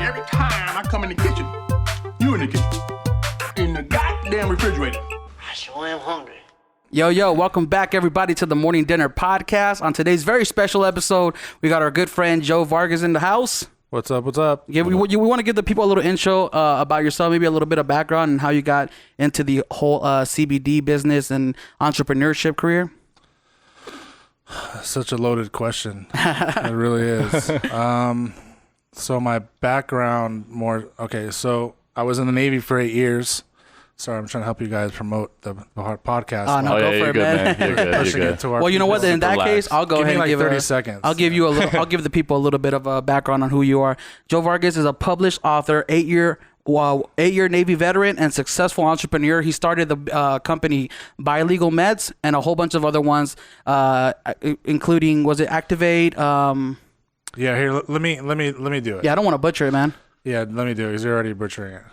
every time I come in the kitchen, you in the kitchen, in the goddamn refrigerator. I sure am hungry. Yo, welcome back everybody to the Morning Dinner Podcast. On today's very special episode, we got our good friend Joe Vargas in the house. What's up? Yeah, we want to give the people a little intro about yourself, maybe a little bit of background and how you got into the whole CBD business and entrepreneurship career. Such a loaded question. It really is. So my background so I was in the Navy for 8 years. Sorry, I'm trying to help you guys promote the podcast. Oh, no, go for it, man. You're good. Well, you know what? In that case, I'll go ahead and give 30 seconds. I'll give you a little. I'll give the people a little bit of a background on who you are. Joe Vargas is a published author, 8-year Navy veteran, and successful entrepreneur. He started the company Bilegal Meds and a whole bunch of other ones, including Activate? Yeah, here. Let me do it. Yeah, I don't want to butcher it, man. Yeah, let me do it because you're already butchering it.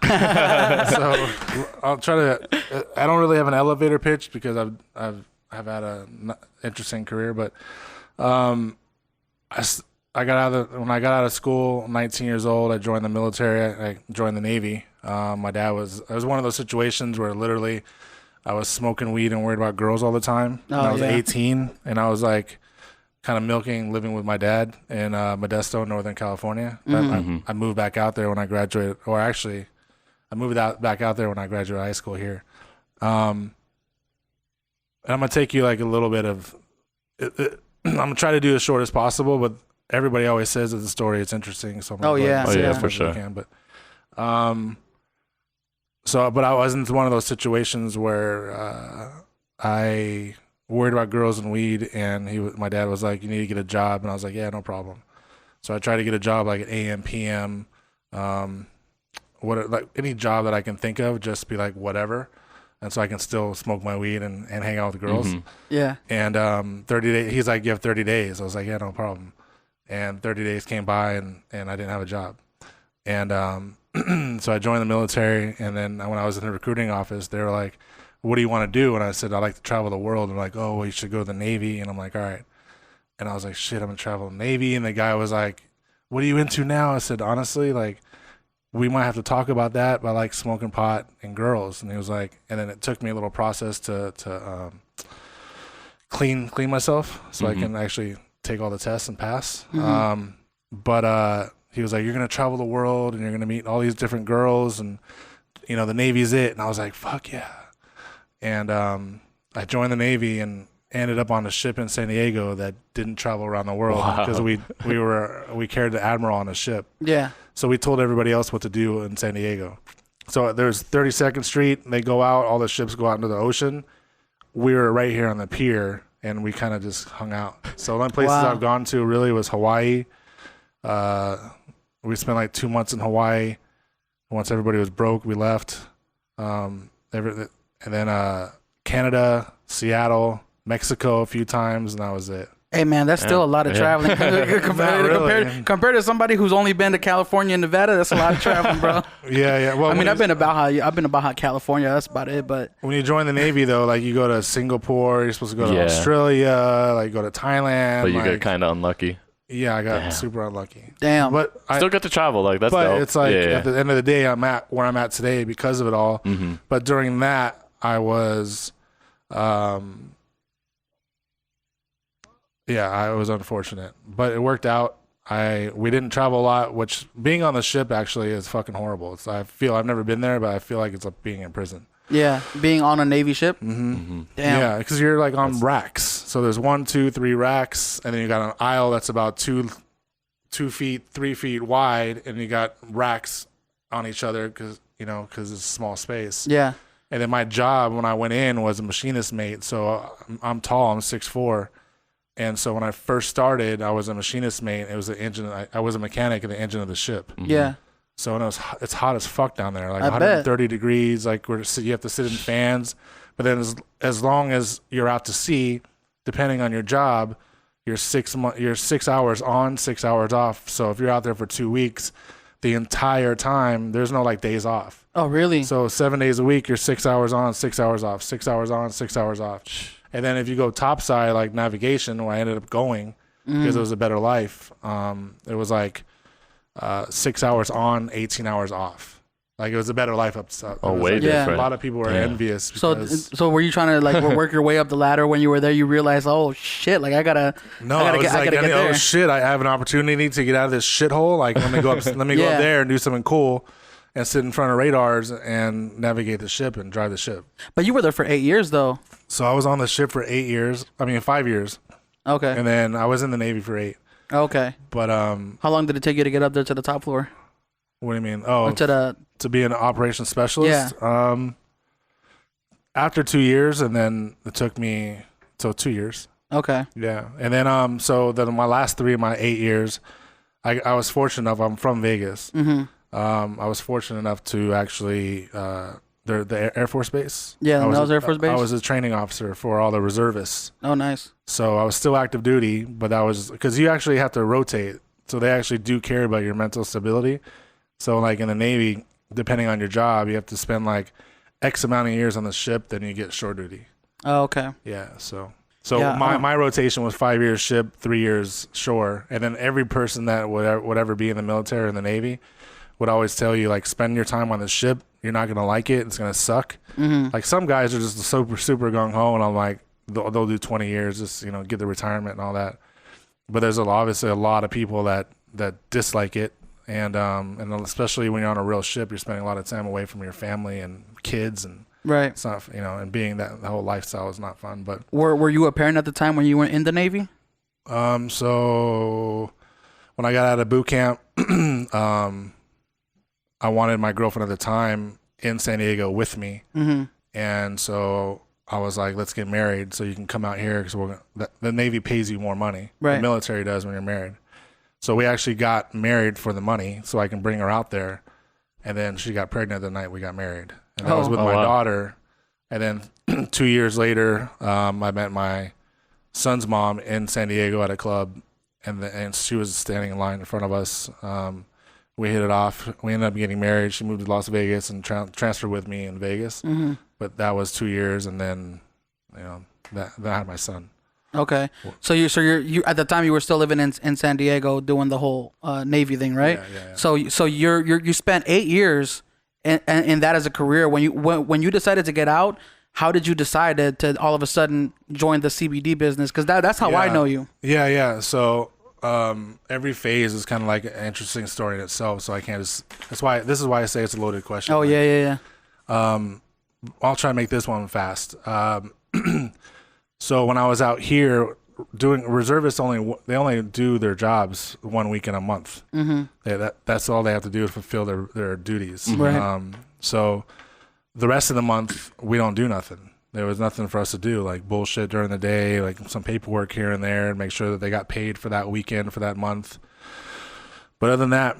So I'll try to. I don't really have an elevator pitch because I've had an interesting career, but when I got out of school, 19 years old, I joined the military. I joined the Navy. My dad was. It was one of those situations where literally I was smoking weed and worried about girls all the time. And I was 18, and I was like, kind of living with my dad in Modesto, Northern California. I moved back out there when I graduated, or actually, I moved back out there when I graduated high school here. And I'm gonna take you like a little bit of. I'm gonna try to do as short as possible, but everybody always says that the story it's interesting. So I'm for sure. But but I wasn't one of those situations where I worried about girls and weed, and my dad was like, you need to get a job, and I was like, yeah, no problem. So I tried to get a job like at AM, PM, like any job that I can think of, just be like whatever, and so I can still smoke my weed and hang out with the girls. Yeah. And 30 days, he's like, you have 30 days. I was like, yeah, no problem. And 30 days came by, and I didn't have a job. And so I joined the military, and then when I was in the recruiting office, they were like, what do you want to do? And I said, I like to travel the world. And like, oh, well, you should go to the Navy. And I'm like, all right. And I was like, shit, I'm going to travel the Navy. And the guy was like, what are you into now? I said, honestly, like, we might have to talk about that, but I like smoking pot and girls. And he was like, and then it took me a little process to clean myself so I can actually take all the tests and pass. But he was like, you're going to travel the world and you're going to meet all these different girls, and, you know, the Navy's it. And I was like, fuck yeah. And I joined the Navy and ended up on a ship in San Diego that didn't travel around the world because we carried the admiral on a ship. Yeah. So we told everybody else what to do in San Diego. So there's 32nd Street, and they go out, all the ships go out into the ocean. We were right here on the pier, and we kind of just hung out. So the only places I've gone to really was Hawaii. We spent like 2 months in Hawaii. Once everybody was broke, we left. And then Canada, Seattle, Mexico a few times, and that was it. Hey, man, that's still a lot of traveling. Compared to somebody who's only been to California and Nevada, that's a lot of traveling, bro. Yeah. Well, I mean, I've been to Baja, California. That's about it. But when you join the Navy, though, like you go to Singapore, you're supposed to go to Australia, like go to Thailand. But you got kind of unlucky. Yeah, I got super unlucky. Damn. But I still get to travel. Like that's but dope. It's like at the end of the day, I'm at where I'm at today because of it all. But during that, I was, I was unfortunate, but it worked out. We didn't travel a lot, which being on the ship actually is fucking horrible. I've never been there, but I feel like it's like being in prison. Yeah, being on a Navy ship. Damn. Yeah, because you're like on racks. So there's 1, 2, 3 racks, and then you got an aisle that's about 2 feet, 3 feet wide, and you got racks on each other because it's a small space. Yeah. And then my job when I went in was a machinist mate. So I'm tall, I'm 6'4". And so when I first started, I was a machinist mate. It was the engine. I was a mechanic in the engine of the ship. Yeah. So it's hot as fuck down there, like I 130 degrees. Like you have to sit in fans. But then as long as you're out to sea, depending on your job, you're 6 hours on, 6 hours off. So if you're out there for 2 weeks, the entire time, there's no like days off. Oh, really? So 7 days a week, you're 6 hours on, 6 hours off, 6 hours on, 6 hours off. And then if you go topside, like navigation, where I ended up going because it was a better life, it was like 6 hours on, 18 hours off. Like it was a better life up. Oh, way different. A lot of people were envious. So were you trying to like work your way up the ladder when you were there? You realized, oh shit, like I gotta get there. Oh shit, I have an opportunity to get out of this shithole. Like let me go up, go up there and do something cool, and sit in front of radars and navigate the ship and drive the ship. But you were there for 8 years though. So I was on the ship for 8 years. I mean 5 years. Okay. And then I was in the Navy for 8. Okay. But how long did it take you to get up there to the top floor? What do you mean? Oh, to be an operations specialist. Yeah. After 2 years, and then it took me 2 years. Okay. Yeah, and then so then my last 3 of my 8 years, I was fortunate enough. I'm from Vegas. Mm-hmm. I was fortunate enough to actually the Air Force Base. Yeah, that was Air Force Base. I was a training officer for all the reservists. Oh, nice. So I was still active duty, but that was because you actually have to rotate. So they actually do care about your mental stability. So like in the Navy, depending on your job, you have to spend like X amount of years on the ship, then you get shore duty. Oh, okay. Yeah. So my rotation was 5 years ship, 3 years shore. And then every person that would ever be in the military or in the Navy would always tell you, like, spend your time on the ship. You're not going to like it. It's going to suck. Mm-hmm. Like some guys are just super gung-ho, and I'm like, they'll do 20 years, just, get the retirement and all that. But there's obviously a lot of people that dislike it. And especially when you're on a real ship, you're spending a lot of time away from your family and kids, and right. It's not, and being that the whole lifestyle is not fun. But were you a parent at the time when you were in the Navy? So when I got out of boot camp, I wanted my girlfriend at the time in San Diego with me, mm-hmm. and so I was like, let's get married so you can come out here because the Navy pays you more money. Right. The military does when you're married. So we actually got married for the money so I can bring her out there. And then she got pregnant the night we got married. And I was with my daughter. And then 2 years later, I met my son's mom in San Diego at a club. And she was standing in line in front of us. We hit it off. We ended up getting married. She moved to Las Vegas and transferred with me in Vegas. Mm-hmm. But that was 2 years. And then, that I had my son. Okay, so you at the time you were still living in San Diego doing the whole Navy thing, right? Yeah. So you spent 8 years in that as a career. When you decided to get out, how did you decide to all of a sudden join the CBD business? Because that's how I know you. Yeah. So every phase is kind of like an interesting story in itself. So I can't just. This is why I say it's a loaded question. Oh, yeah. I'll try to make this one fast. So when I was out here doing reservists, they only do their jobs 1 week in a month. Mm-hmm. That's all they have to do is fulfill their duties. Right. So the rest of the month we don't do nothing. There was nothing for us to do, like bullshit during the day, like some paperwork here and there, and make sure that they got paid for that weekend for that month. But other than that,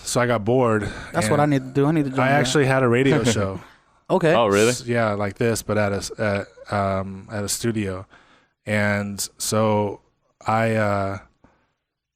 so I got bored. That's what I need to do. I need to join. I actually had a radio show. Okay. Oh, really? Yeah, like this, but at a studio. And so I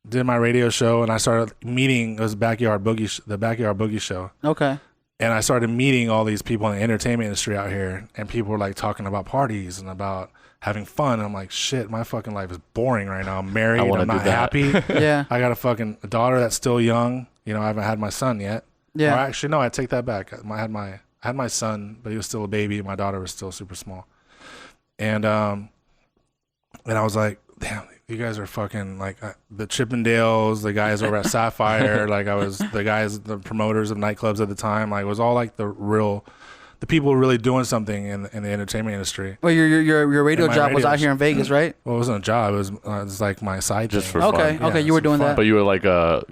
did my radio show, and I started meeting. It was the Backyard Boogie Show. Okay. And I started meeting all these people in the entertainment industry out here, and people were like talking about parties and about having fun. And I'm like, shit, my fucking life is boring right now. I'm married. I'm not happy. Yeah. I got a daughter that's still young. I haven't had my son yet. Yeah. Or actually, no, I take that back. I had my son, but he was still a baby. My daughter was still super small. And I was like, damn, you guys are fucking like the Chippendales, the guys over at Sapphire. Like the promoters of nightclubs at the time. Like it was all like the people really doing something in the entertainment industry. Well, your radio job was out here in Vegas, right? Well, it wasn't a job. It was like my side just thing. for fun. Okay, you were doing that. But you were like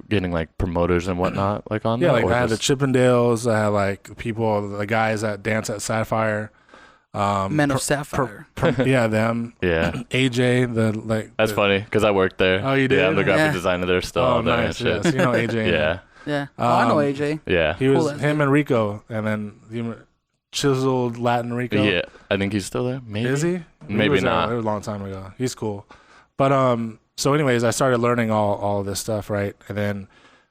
getting like promoters and whatnot, like on. Yeah, that, like I had the Chippendales. I had like the guys that dance at Sapphire. Men of Sapphire. Them. Yeah. AJ, That's funny because I worked there. Oh, you did? Yeah, I'm the graphic designer there still. Oh, there nice. and shit. Yes. You know AJ. Yeah. Yeah. I know AJ. Yeah. He was him and Rico, and then chiseled Latin Rico. Yeah, I think he's still there. Maybe. Is he? Maybe not. It was a long time ago. He's cool. But so anyways, I started learning all of this stuff, right? And then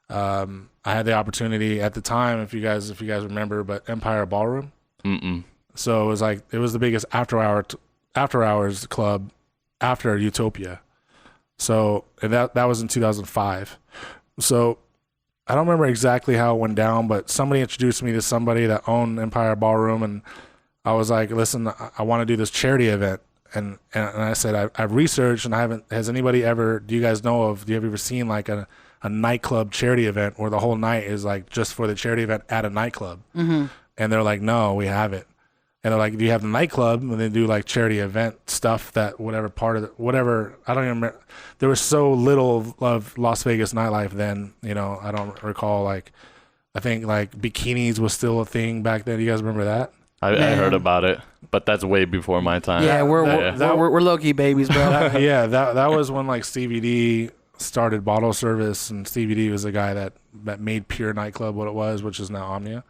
I had the opportunity at the time, if you guys remember, but Empire Ballroom. Mm-mm. So it was the biggest after hours club after Utopia. So and that was in 2005. So I don't remember exactly how it went down, but somebody introduced me to somebody that owned Empire Ballroom, and I was like, listen, I want to do this charity event. And I said, I've researched, and I haven't, has anybody ever, do you guys know of, do you have ever seen like a nightclub charity event where the whole night is like just for the charity event at a nightclub? And they're like, no, we haven't. And they're like, do you have the nightclub? And they do like charity event stuff that whatever part of it, whatever, I don't even remember. There was so little of Las Vegas nightlife then, you know, I don't recall, like, I think like bikinis was still a thing back then. You guys remember that? I heard about it, but that's way before my time. Yeah, we're low-key babies, bro. That was when like CBD started bottle service, and CBD was the guy that made Pure Nightclub what it was, which is now Omnia.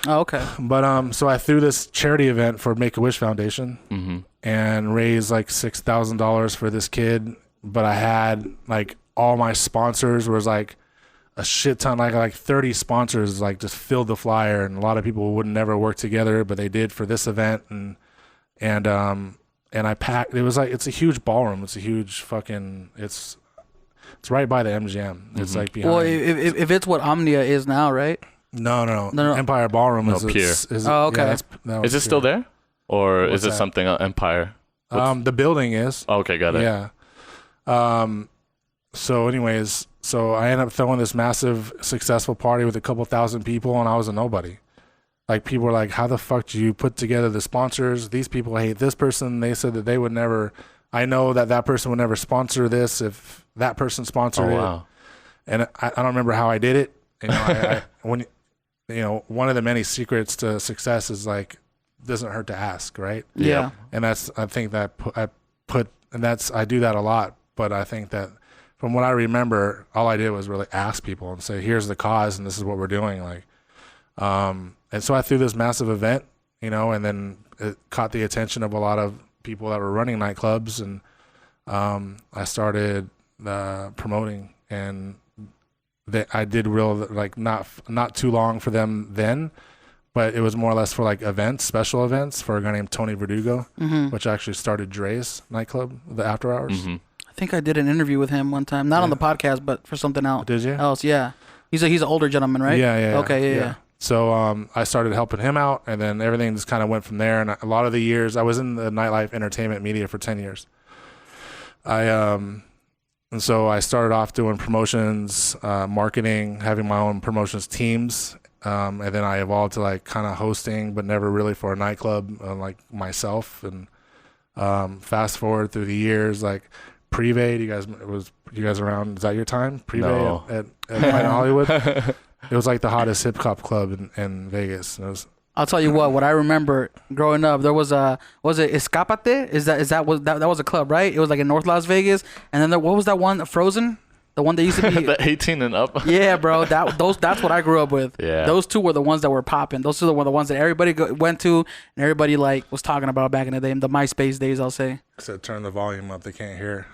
Oh, okay. But so I threw this charity event for Make-A-Wish Foundation and raised like $6,000 for this kid. But I had like all my sponsors was like a shit ton, like 30 sponsors, like just filled the flyer, and a lot of people would never work together, but they did for this event. And I packed. It was like, it's a huge ballroom. It's a huge fucking. It's right by the MGM. It's like behind. Well, if it's what Omnia is now, right? No. Empire Ballroom is Pure. Oh, okay. Yeah, Is it still there, or What's is it that? something Empire? The building is. Okay, got it. Yeah. So anyways, so I ended up throwing this massive successful party with a couple thousand people, and I was a nobody. Like, people were like, how the fuck do you put together the sponsors? These people hate this person. They said that they would never, I know that person would never sponsor this if that person sponsored it. And I don't remember how I did it. You know, when, you know, one of the many secrets to success is like, doesn't hurt to ask, right? Yeah. And that's, I think that I do that a lot, but I think that from what I remember, all I did was really ask people and say, here's the cause and this is what we're doing. Like, and so I threw this massive event, you know, and then it caught the attention of a lot of people that were running nightclubs, and I started promoting, and I did like not too long for them then, but it was more or less for like events, special events for a guy named Tony Verdugo, which actually started Dre's nightclub, the After Hours. I think I did an interview with him one time, not on the podcast, but for something else. Did you? Else, yeah. He's an older gentleman, right? Yeah. Okay, yeah. So I started helping him out, and then everything just kind of went from there. And a lot of the years, I was in the nightlife entertainment media for 10 years. And so I started off doing promotions, marketing, having my own promotions teams, and then I evolved to like kind of hosting, but never really for a nightclub, like myself. And fast forward through the years, like Privé, you guys around? Is that your time? Privé No. at Planet Hollywood. It was like the hottest hip hop club in Vegas. I'll tell you what I remember growing up, there was it Escapate? That was a club, right? It was like in North Las Vegas. And then what was that one? Frozen? The one that used to be The 18 and up. Yeah, bro. That's what I grew up with. Yeah. Those two were the ones that were popping. Those two were the ones that everybody went to and everybody like was talking about back in the day, the MySpace days, I'll say. I said turn the volume up. They can't hear.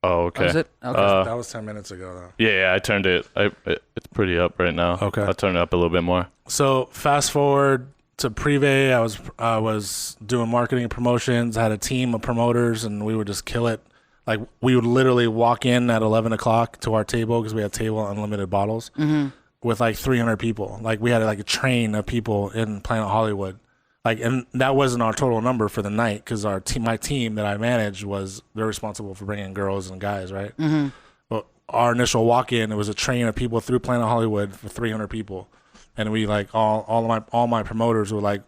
Oh, okay. Was it? Okay. That was 10 minutes ago, though. Yeah, I turned it. It's pretty up right now. Okay. I'll turn it up a little bit more. So fast forward to Privé, I was doing marketing and promotions. I had a team of promoters, and we would just kill it. Like, we would literally walk in at 11 o'clock to our table, because we had table unlimited bottles, with like 300 people. Like, we had like a train of people in Planet Hollywood. Like, and that wasn't our total number for the night, because my team that I managed they're responsible for bringing girls and guys, right? But our initial walk-in, it was a train of people through Planet Hollywood for 300 people, and we like all my promoters were like,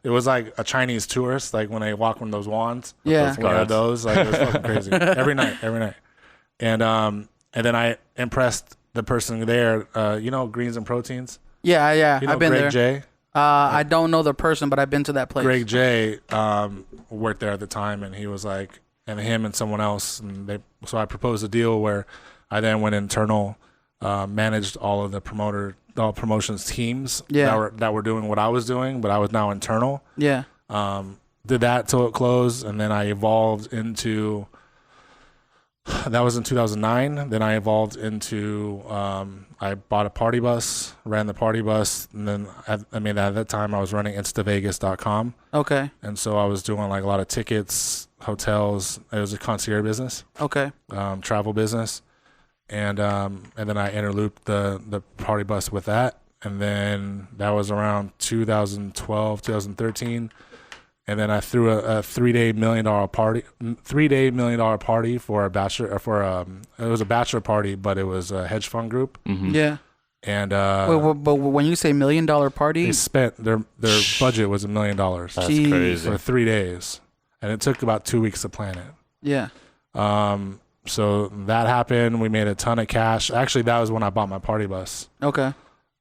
it was like a Chinese tourist, like when they walk on those wands. Yeah, we had those. Like, it was fucking crazy every night, and then I impressed the person there. You know, Greens and Proteins. Yeah. You know, I've been Greg there. J. I don't know the person, but I've been to that place. Greg J worked there at the time, and he was like, and him and someone else, and so I proposed a deal where I then went internal, managed all of the promotions teams that were doing what I was doing, but I was now internal. Yeah. Did that till it closed, and then I evolved into. That was in 2009. Then I evolved into, I bought a party bus, ran the party bus, and then at that time I was running instavegas.com. Okay. And so I was doing like a lot of tickets, hotels. It was a concierge business, Okay. travel business. and then I interlooped the party bus with that, and then that was around 2012, 2013. And then I threw a $3-day $1 million party for a bachelor, it was a bachelor party, but it was a hedge fund group. Yeah. And but when you say $1 million party, they spent their budget was $1 million. That's Jeez. crazy. For 3 days, and it took about 2 weeks to plan it. yeah. So that happened. We made a ton of cash. Actually, that was when I bought my party bus, Okay.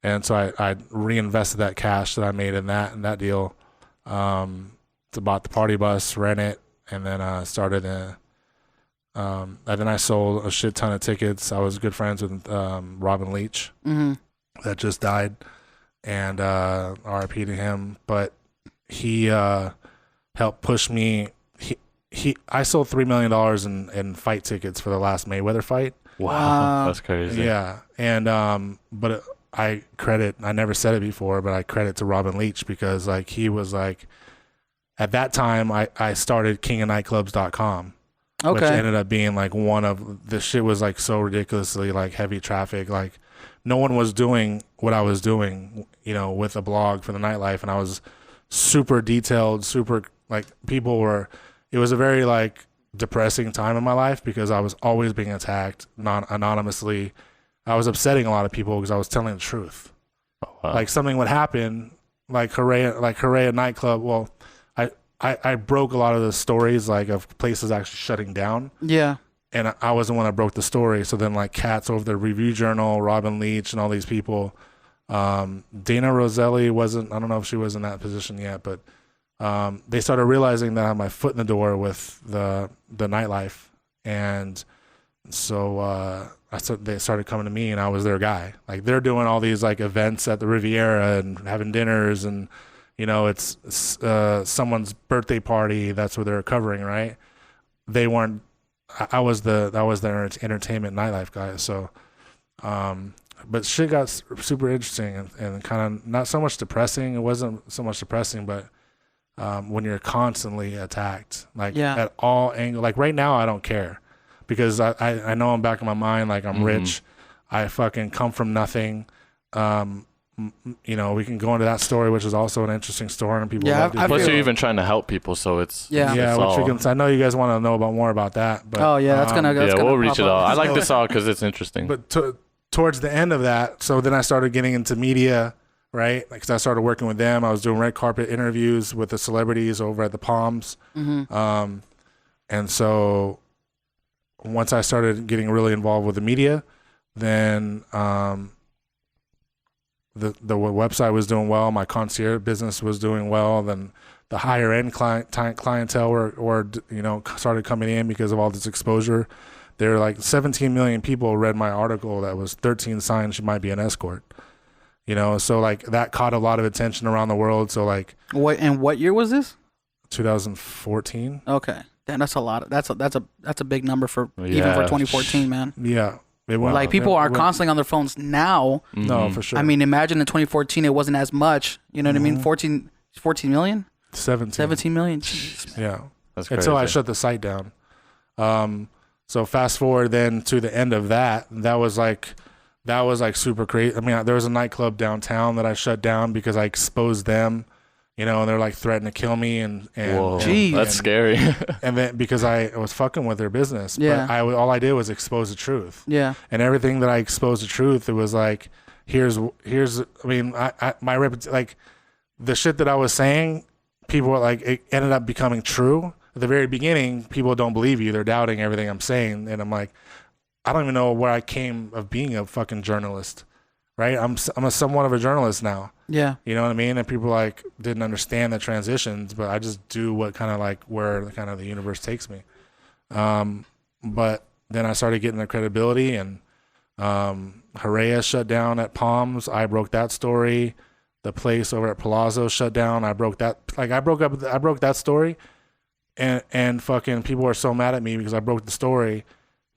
and so I reinvested that cash that I made in that deal. To bought the party bus, rent it, and then started. And then I sold a shit ton of tickets. I was good friends with Robin Leach, that just died, and RIP to him. But he helped push me. I sold $3 million in fight tickets for the last Mayweather fight. Wow. That's crazy. Yeah, and but I never said it before, but I credit to Robin Leach because like he was like. At that time, I started kingofnightclubs.com, which ended up being like one of the shit was like so ridiculously like heavy traffic. Like no one was doing what I was doing, with a blog for the nightlife. And I was super detailed, super like it was a very like depressing time in my life because I was always being attacked anonymously. I was upsetting a lot of people because I was telling the truth. Oh, wow. Like something would happen, like Hooray nightclub. Well, I broke a lot of the stories like of places actually shutting down. Yeah. And I was the one that broke the story. So then like Cats over the Review Journal, Robin Leach and all these people. Dana Roselli I don't know if she was in that position yet, but they started realizing that I had my foot in the door with the nightlife. And so they started coming to me and I was their guy. Like they're doing all these like events at the Riviera and having dinners and it's someone's birthday party. That's what they're covering, right? They weren't. I was their entertainment nightlife guy. So, but shit got super interesting and kind of not so much depressing. It wasn't so much depressing, but when you're constantly attacked, like at all angles. Like right now, I don't care because I know I'm back in my mind. Like I'm rich. I fucking come from nothing. We can go into that story, which is also an interesting story, and people love to. Plus, you're even trying to help people, so it's which I know you guys want to know about more about that. But that's gonna. We'll reach it all. I like this all because it's interesting. But towards the end of that, so then I started getting into media, right? Because I started working with them. I was doing red carpet interviews with the celebrities over at the Palms, and so once I started getting really involved with the media, then. The website was doing well. My concierge business was doing well. Then the higher end clientele were started coming in because of all this exposure. There were like 17 million people read my article that was 13 signs she might be an escort. So like that caught a lot of attention around the world. So like what year was this? 2014. Okay, damn, that's a lot. That's a big number for even for 2014, man. Yeah. Like people are constantly on their phones now. No, for sure. I mean, imagine in 2014 it wasn't as much. You know what I mean? 14 million? 17 million. Jeez. Yeah. That's crazy. Until I shut the site down. So fast forward then to the end of that. That was like super crazy. I mean, there was a nightclub downtown that I shut down because I exposed them. And they're like threatening to kill me and whoa, geez. That's scary. And then because I was fucking with their business, yeah. But all I did was expose the truth. Yeah. And everything that I exposed the truth, it was like, here's. I mean, my like the shit that I was saying, people were like, it ended up becoming true. At the very beginning, people don't believe you; they're doubting everything I'm saying, and I'm like, I don't even know where I came of being a fucking journalist. Right, I'm a somewhat of a journalist now. Yeah, you know what I mean. And people like didn't understand the transitions, but I just do what kind of like where kind of the universe takes me. But then I started getting the credibility, and Hooray shut down at Palms. I broke that story. The place over at Palazzo shut down. I broke that. Like I broke that story, and fucking people are so mad at me because I broke the story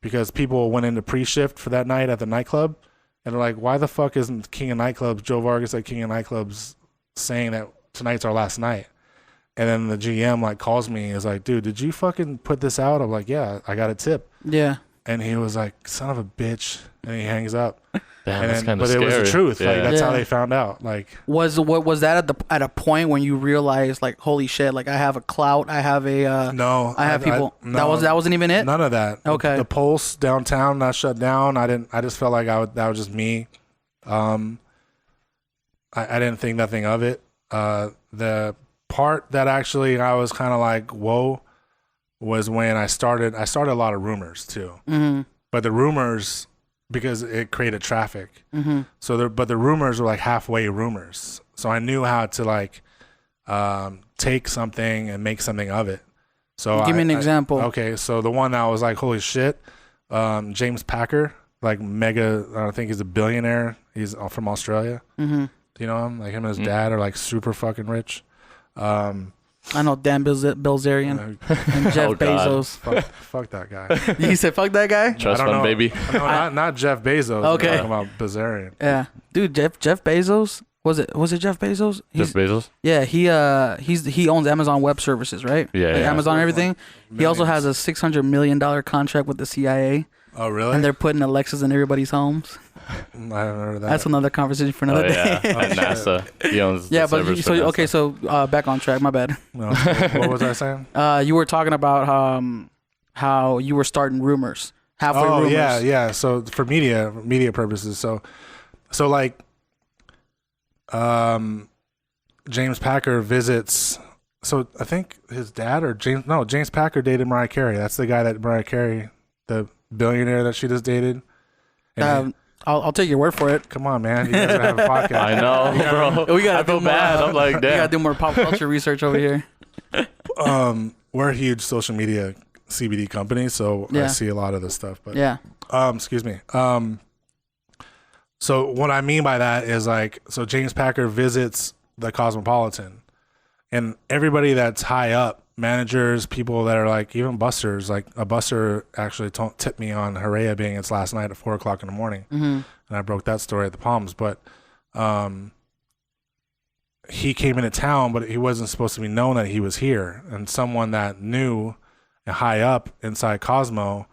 because people went into pre-shift for that night at the nightclub. And they're like, why the fuck isn't King of Nightclubs, Joe Vargas at King of Nightclubs saying that tonight's our last night? And then the GM like calls me and is like, dude, did you fucking put this out? I'm like, yeah, I got a tip. Yeah. And he was like, son of a bitch. And he hangs up. Damn, And that's then, kind but of it scary. was the truth. Like, Yeah. that's how Yeah. they found out. Like, Was that at a point when you realized like, holy shit, like I have a clout, I have a no. I have people. no, That wasn't even it. None of that. Okay. The Pulse downtown not shut down. I just felt like that was just me. I didn't think nothing of it. The part that actually I was kind of like, whoa, was when I started a lot of rumors too. Mm-hmm. But the rumors, because it created traffic. Mm-hmm. But the rumors were like halfway rumors. So I knew how to like take something and make something of it. So Give me an example. Okay, so the one that was like, holy shit, James Packer, like mega, I think he's a billionaire. He's from Australia. Mm-hmm. Do you know him? Like him and his dad are like super fucking rich. I know Dan Bilzerian and Jeff Oh, God. Bezos. Fuck that guy. You said fuck that guy? Trust I don't fund, know. baby. No, not Jeff Bezos. Okay. I'm talking about Bazarian. Yeah, dude, Jeff Bezos. Was it Jeff Bezos? Jeff Bezos? Yeah, he owns Amazon Web Services, right? Yeah, Like yeah. Amazon and everything. He also has Millions. a $600 million contract with the CIA, Oh, really? and they're putting Alexas in everybody's homes. I haven't heard of that. That's another conversation for Oh, another yeah. day. At NASA. He owns Yeah, the but servers for NASA. so back on track. My bad. No, what was I saying? You were talking about how you were starting rumors, halfway Oh, rumors. yeah. So for media purposes. So like, James Packer visits. So I think his dad or James Packer dated Mariah Carey. That's the guy that Mariah Carey, the billionaire that she just dated. And I'll take your word for it. come on, man, you guys gotta have a podcast. I know, bro. We gotta I feel do more, bad. I'm like, We gotta damn. do more pop culture research over here. We're a huge social media CBD company, so Yeah. I see a lot of this stuff. But Yeah. excuse me. So what I mean by that is like, so James Packer visits the Cosmopolitan, and everybody that's high up, managers, people that are like, even busters, like a buster actually tipped me on Herrera being its last night at 4:00 in the morning. Mm-hmm. And I broke that story at the Palms, but he came into town, but he wasn't supposed to be known that he was here. And someone that knew high up inside Cosmo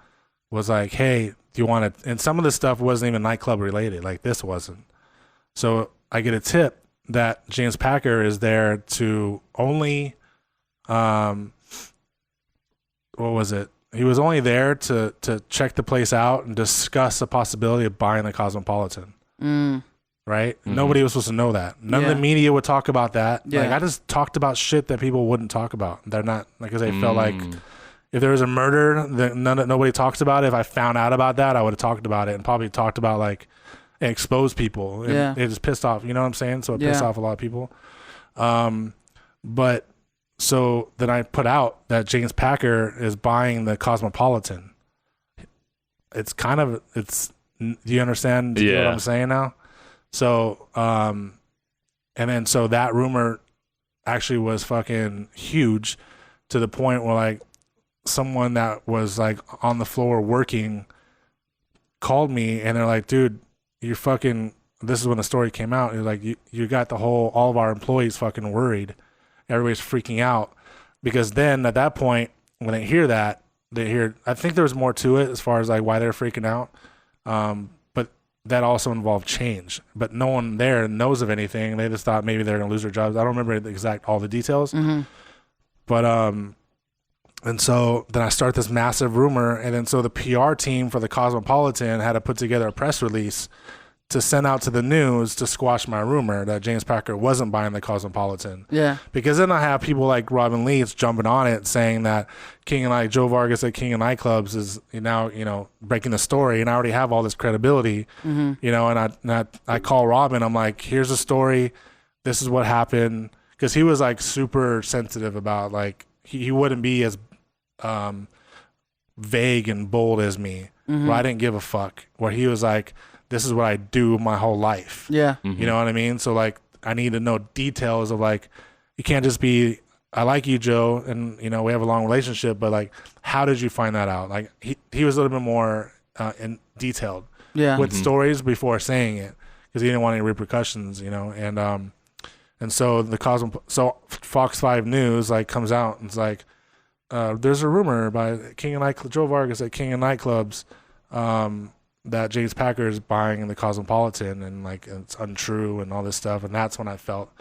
was like, hey, do you want to, and some of the stuff wasn't even nightclub related, like this wasn't. So I get a tip that James Packer is there to only, what was it? He was only there to check the place out and discuss the possibility of buying the Cosmopolitan. Right? Mhm. Nobody was supposed to know that. None of Yeah. the media would talk about that. Yeah. Like I just talked about shit that people wouldn't talk about. They're not, like, because they felt like Mm. if there was a murder that nobody talks about it, if I found out about that, I would have talked about it and probably talked about like and exposed people. And Yeah. it just pissed off. You know what I'm saying? So it pissed Yeah. off a lot of people. But so then I put out that James Packer is buying the Cosmopolitan. It's kind of, do you understand? Do you know what Yeah. I'm saying now? So, and then so that rumor actually was fucking huge to the point where like someone that was like on the floor working called me and they're like, dude, you're fucking, this is when the story came out. You're like, you got all of our employees fucking worried. Everybody's freaking out because then at that point, when they hear that, I think there was more to it as far as like why they're freaking out. But that also involved change, but no one there knows of anything. They just thought maybe they're going to lose their jobs. I don't remember all the details, but, and so then I start this massive rumor. And then so the PR team for the Cosmopolitan had to put together a press release to send out to the news to squash my rumor that James Packer wasn't buying the Cosmopolitan. Yeah. Because then I have people like Robin Leeds jumping on it saying that Joe Vargas at King of Nightclubs is now, breaking the story, and I already have all this credibility, and I call Robin, I'm like, here's the story, this is what happened, because he was like super sensitive about like he wouldn't be as vague and bold as me, where I didn't give a fuck, where he was like, this is what I do my whole life. Yeah. You know what I mean? So like, I need to know details of like, you can't just be, I like you, Joe, and we have a long relationship, but like, how did you find that out? Like he was a little bit more in detailed Yeah. with stories before saying it because he didn't want any repercussions, and so so Fox 5 News like comes out and it's like, there's a rumor by Joe Vargas at King of Nightclubs that James Packer is buying the Cosmopolitan and like it's untrue and all this stuff. And that's when I felt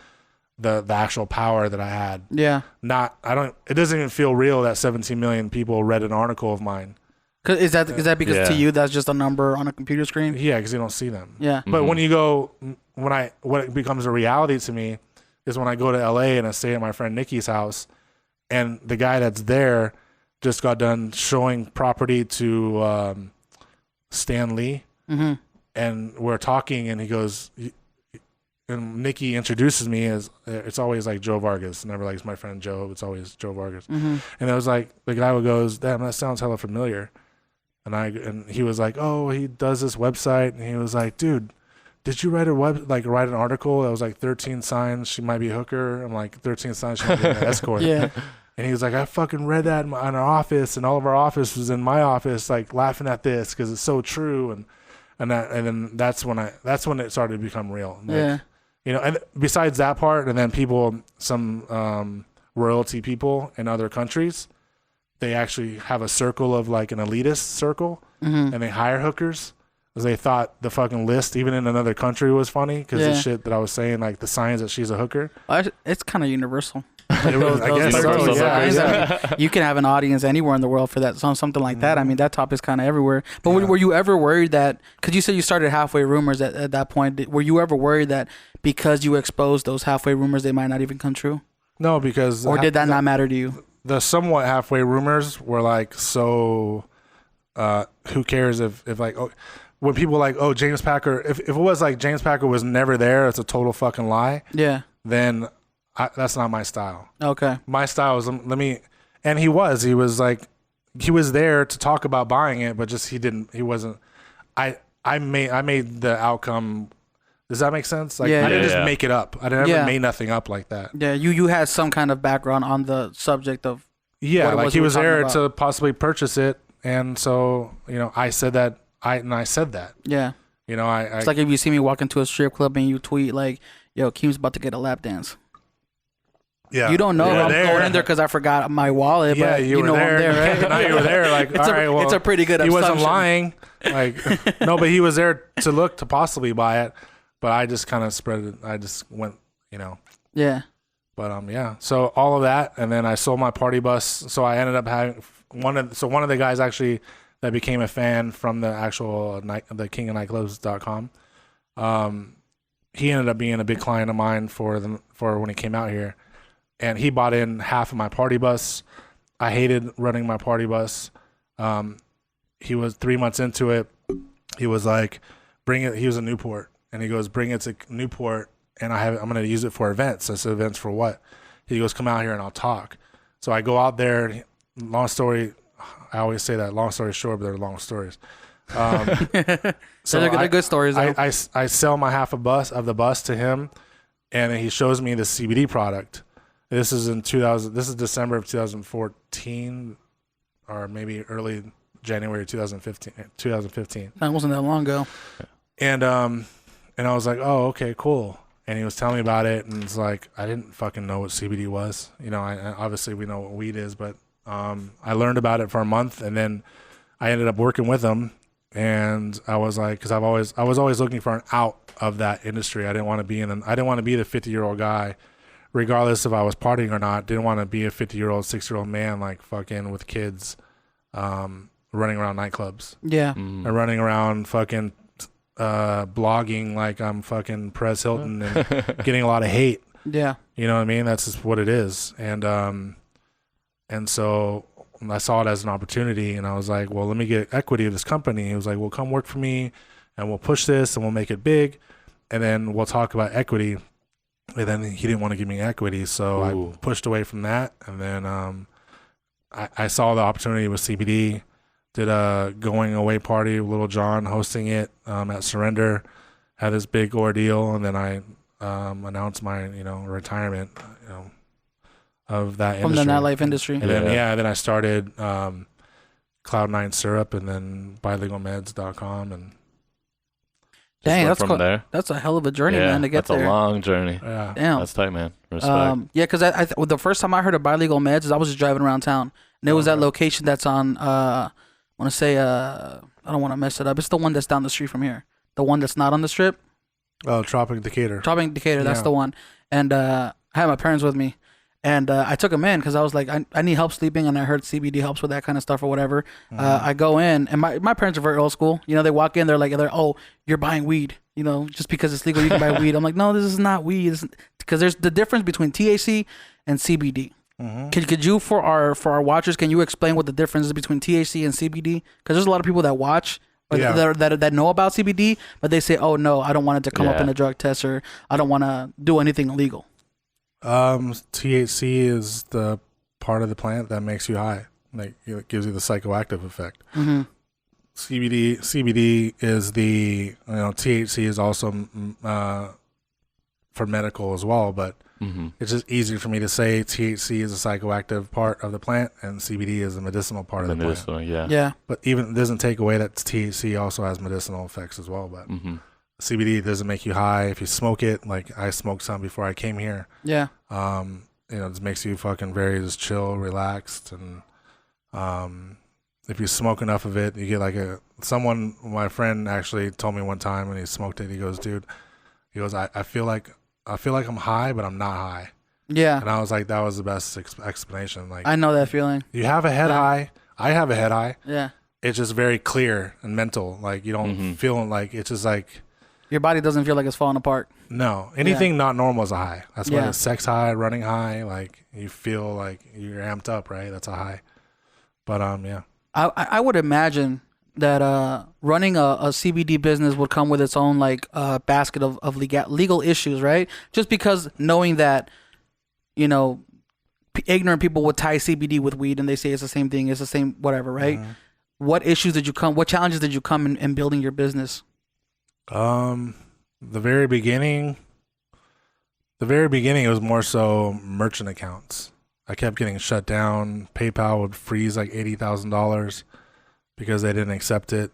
the actual power that I had. Yeah. It doesn't even feel real that 17 million people read an article of mine. Is that because to you that's just a number on a computer screen? Yeah, because you don't see them. Yeah. But when you go, what it becomes a reality to me is when I go to LA and I stay at my friend Nikki's house, and the guy that's there just got done showing property to Stan Lee, and we're talking, and he goes, and Nikki introduces me as, it's always like Joe Vargas, never like my friend Joe, it's always Joe Vargas. And it was like, the guy goes, damn, that sounds hella familiar. And he was like, oh, he does this website, and he was like, dude, did you write an article that was like 13 signs she might be a hooker? I'm like, 13 signs she might be an escort. Yeah. And he was like, I fucking read that in our office, and all of our office was in my office, like laughing at this because it's so true. And then that's when it started to become real. Like, yeah. You know, and besides that part, and then some royalty people in other countries, they actually have a circle of like an elitist circle, and they hire hookers because they thought the fucking list, even in another country, was funny because the shit that I was saying, like the signs that she's a hooker. It's kind of universal. I guess so. Yeah. You can have an audience anywhere in the world for that, something like that. I mean, that topic's kind of everywhere. But were you ever worried that, because you said you started halfway rumors at that point, were you ever worried that because you exposed those halfway rumors, they might not even come true? No, because... Or did that not matter to you? The somewhat halfway rumors were like, so who cares if like... Oh, when people like, oh, James Packer... If it was like James Packer was never there, it's a total fucking lie. Yeah. Then... that's not my style. Okay. My style is and he was there to talk about buying it, but just he wasn't. I made the outcome. Does that make sense? Like I didn't just make it up. I never made nothing up like that. Yeah, you had some kind of background on the subject of. Yeah, like he was there to possibly purchase it, and so I said that. I said that. Yeah. It's like if you see me walk into a strip club and you tweet like, "Yo, Keem's about to get a lap dance." Yeah, you don't know I'm going in there because I forgot my wallet. Yeah, but you were there. I'm there, right? Now you were there. Like, it's a pretty good. He assumption. wasn't lying. Like, no, but he was there to look to possibly buy it. But I just kind of spread it. I just went, Yeah. But yeah. So all of that, and then I sold my party bus. So I ended up having one of the guys actually that became a fan from the actual the kingofnightclubs.com. He ended up being a big client of mine for when he came out here. And he bought in half of my party bus. I hated running my party bus. He was 3 months into it. He was like, bring it. He was in Newport. And he goes, bring it to Newport. And I'm going to use it for events. I said, events for what? He goes, come out here and I'll talk. So I go out there. Long story. I always say that. Long story short, but they're long stories. So they're good stories. I sell my half of the bus to him. And he shows me the CBD product. This is This is December of 2014, or maybe early January 2015. That wasn't that long ago. And I was like, oh, okay, cool. And he was telling me about it, and it's like I didn't fucking know what CBD was. Obviously we know what weed is, but I learned about it for a month, and then I ended up working with him. And I was like, because I was always looking for an out of that industry. I didn't want to be the 50-year-old guy. Regardless if I was partying or not, didn't want to be a 50-year-old, 60-year-old man like fucking with kids, running around nightclubs. Yeah. And running around fucking blogging like I'm fucking Perez Hilton and getting a lot of hate. Yeah. You know what I mean? That's just what it is. And so I saw it as an opportunity, and I was like, well, let me get equity of this company. He was like, well, come work for me, and we'll push this, and we'll make it big, and then we'll talk about equity. And then he didn't want to give me equity, so I pushed away from that. And then I saw the opportunity with CBD, did a going away party with Little John hosting it at Surrender, had this big ordeal, and then I announced my retirement of that from industry. the nightlife industry. And then I started Cloud9 Syrup, and then BuyLegalMeds.com, and dang, that's a hell of a journey, man, to get there. That's a long journey. Yeah. Damn. That's tight, man. Respect. Yeah, because the first time I heard of Buy Legal Meds is I was just driving around town, and it was that location that's on, I want to say, I don't want to mess it up. It's the one that's down the street from here. The one that's not on the strip. Oh, Tropic Decatur. Tropic Decatur. That's Yeah. the one. And I had my parents with me. And I took them in because I was like, I need help sleeping, and I heard CBD helps with that kind of stuff or whatever. I go in, and my parents are very old school. You know, they walk in, oh, you're buying weed. You know, just because it's legal, you can buy weed. I'm like, no, this is not weed. Because there's the difference between THC and CBD. Could you, for our watchers, can you explain what the difference is between THC and CBD? Because there's a lot of people that watch or that know about CBD, but they say, oh no, I don't want it to come up in a drug test, or I don't want to do anything illegal. THC is the part of the plant that makes you high. Like, it gives you the psychoactive effect. CBD is THC is also for medical as well, but it's just easier for me to say THC is a psychoactive part of the plant and CBD is a medicinal part of the plant. Yeah. But even it doesn't take away that THC also has medicinal effects as well. But CBD doesn't make you high if you smoke it. Like, I smoked some before I came here. Yeah. It just makes you fucking very just chill, relaxed, and if you smoke enough of it, you get like my friend actually told me one time when he smoked it, he goes, dude, I feel like I'm high, but I'm not high. Yeah. And I was like, that was the best explanation. Like, I know that feeling. You have a head high. I have a head high. Yeah. It's just very clear and mental. Like, you don't feel like, it's just like, your body doesn't feel like it's falling apart. No, anything not normal is a high. That's why it's sex high, running high. Like, you feel like you're amped up, right? That's a high. But yeah. I would imagine that running a CBD business would come with its own like basket of legal issues, right? Just because knowing that, you know, ignorant people would tie CBD with weed and they say it's the same thing, it's the same whatever, right? What challenges did you come in building your business? The very beginning it was more so merchant accounts. I kept getting shut down. PayPal would freeze like $80,000 because they didn't accept it.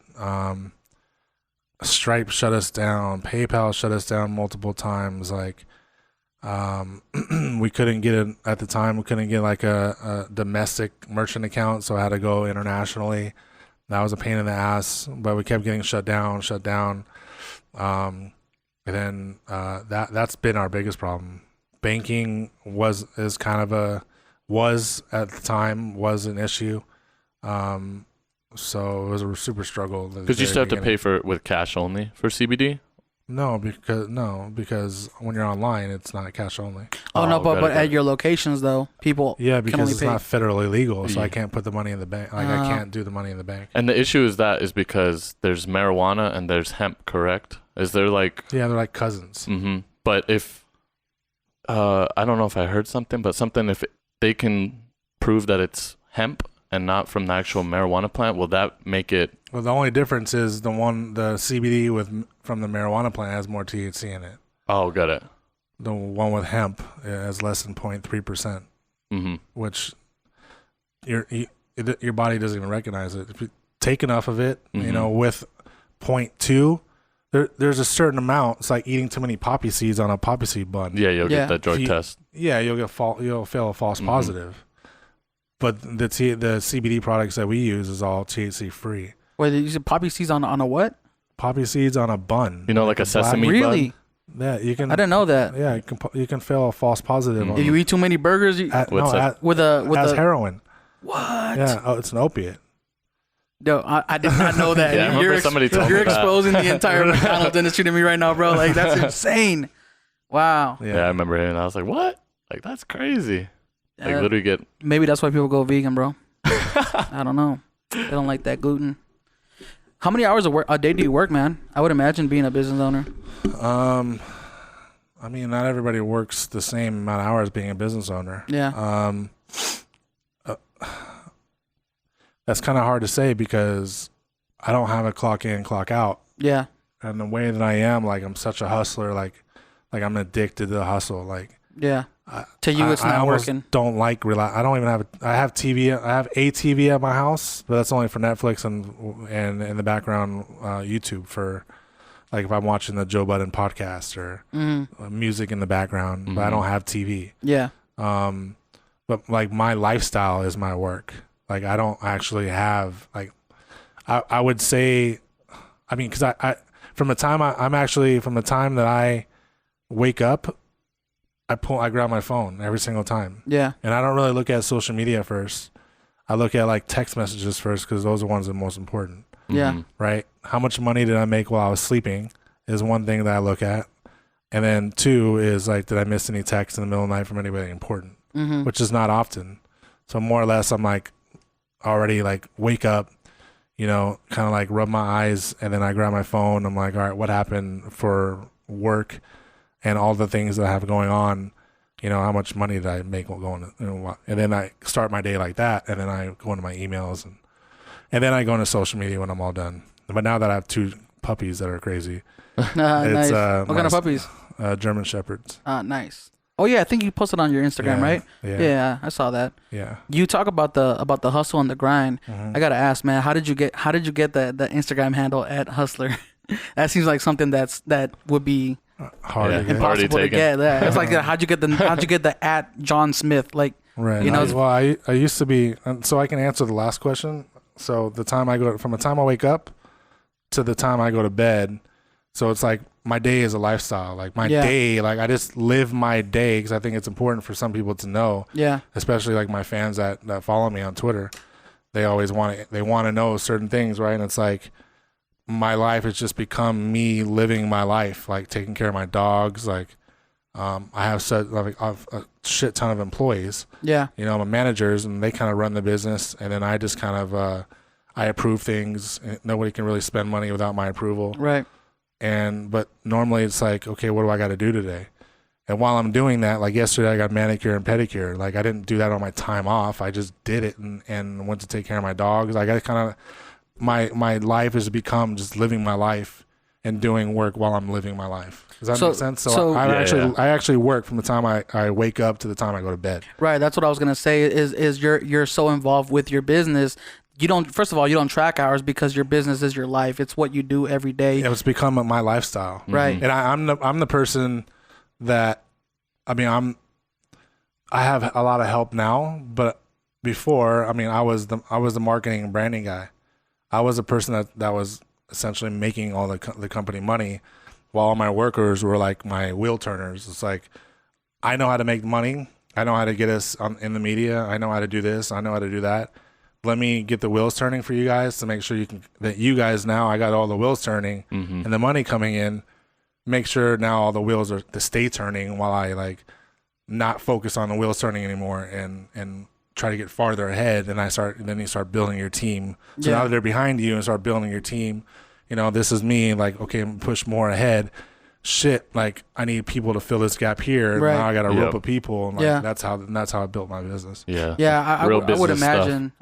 Stripe shut us down. PayPal shut us down multiple times. Like, we couldn't get it at the time. We couldn't get like a domestic merchant account, so I had to go internationally. That was a pain in the ass, but we kept getting shut down. And then that's been our biggest problem. Banking was at the time an issue. So it was a super struggle. Because you still have to pay for it with cash only for CBD? No, because when you're online, it's not cash only. But at your locations though, people because it's not federally legal, so I can't put the money in the bank. Like, I can't do the money in the bank. And the issue is because there's marijuana and there's hemp, correct? Is there like... Yeah, they're like cousins. But if... I don't know if I heard something, but if they can prove that it's hemp and not from the actual marijuana plant, will that make it... Well, the only difference is the CBD from the marijuana plant has more THC in it. Oh, got it. The one with hemp has less than 0.3%, which your body doesn't even recognize it. If you take enough of it, you know, with 0.2, there's a certain amount. It's like eating too many poppy seeds on a poppy seed bun. Yeah, you'll get that drug test. Yeah, you'll fail a false positive. But the CBD products that we use is all THC free. Wait, you said poppy seeds on a what? Poppy seeds on a bun. You know, like a sesame bun? Really? Yeah, you can. I didn't know that. Yeah, you can fail a false positive. If you eat too many burgers, with heroin. What? Yeah, it's an opiate. No, I did not know that. Yeah, I remember somebody told me You're that. exposing the entire McDonald's industry to me right now, bro. Like, that's insane. Wow. Yeah, I remember hearing that. I was like, what? Like, that's crazy. Like, literally get... Maybe that's why people go vegan, bro. I don't know. They don't like that gluten. How many hours a day do you work, man? I would imagine being a business owner. I mean, not everybody works the same amount of hours being a business owner. Yeah. That's kind of hard to say because I don't have a clock in, clock out. Yeah. And the way that I am, like, I'm such a hustler, like I'm addicted to the hustle. Like, yeah. To you, it's not working. Don't like relax. I don't even have I have TV. I have a TV at my house, but that's only for Netflix and in the background YouTube for, like, if I'm watching the Joe Budden podcast or music in the background. But I don't have TV. Yeah. But like my lifestyle is my work. Like, I don't actually have, like, I would say, I mean, because I from the time from the time that I wake up, I grab my phone every single time. Yeah. And I don't really look at social media first. I look at like text messages first because those are the ones that are most important. Yeah. Right. How much money did I make while I was sleeping is one thing that I look at. And then 2 is like, did I miss any texts in the middle of the night from anybody important? Which is not often. So more or less, I'm like already like wake up, you know, kind of like rub my eyes, and then I grab my phone. I'm like, all right, what happened for work and all the things that I have going on? You know, how much money did I make going? You know, and then I start my day like that, and then I go into my emails, and then I go into social media when I'm all done. But now that I have 2 puppies that are crazy, Nice. What kind of puppies? German Shepherds. Nice. Oh yeah, I think you posted on your Instagram, right? Yeah. I saw that. Yeah. You talk about the hustle and the grind. I gotta ask, man, how did you get the Instagram handle at Hustler? That seems like something that would be hard to get. impossible to get. Yeah. It's like how'd you get the at John Smith? Like, right. You know, well, I used to be, so I can answer the last question. So from the time I wake up to the time I go to bed, so it's like my day is a lifestyle. Like my day, like I just live my day because I think it's important for some people to know. Yeah. Especially like my fans that follow me on Twitter, they always want to know certain things, right? And it's like my life has just become me living my life, like taking care of my dogs. Like I have a shit ton of employees. Yeah. You know, my managers, and they kind of run the business, and then I just kind of I approve things. Nobody can really spend money without my approval. Right. But normally it's like, okay, what do I got to do today? And while I'm doing that, like yesterday I got manicure and pedicure. Like I didn't do that on my time off. I just did it and went to take care of my dogs. Like I kind of, my life has become just living my life and doing work while I'm living my life. Does that make sense? So I actually work from the time I wake up to the time I go to bed. Right. That's what I was gonna say. Is you're so involved with your business. You don't. First of all, you don't track hours because your business is your life. It's what you do every day. It's become my lifestyle. Right. And I'm the person that, I mean, I have a lot of help now, but before, I mean, I was the marketing and branding guy. I was the person that was essentially making all the company money, while all my workers were like my wheel turners. It's like, I know how to make money. I know how to get us in the media. I know how to do this. I know how to do that. Let me get the wheels turning for you guys to make sure that you guys now, I got all the wheels turning and the money coming in. Make sure now all the wheels are to stay turning while I like not focus on the wheels turning anymore and try to get farther ahead. And then you start building your team. So now that they're behind you and start building your team, you know, this is me like, okay, I'm push more ahead. Shit, like I need people to fill this gap here. Right. Now I got a rope of people, and like, that's how I built my business. I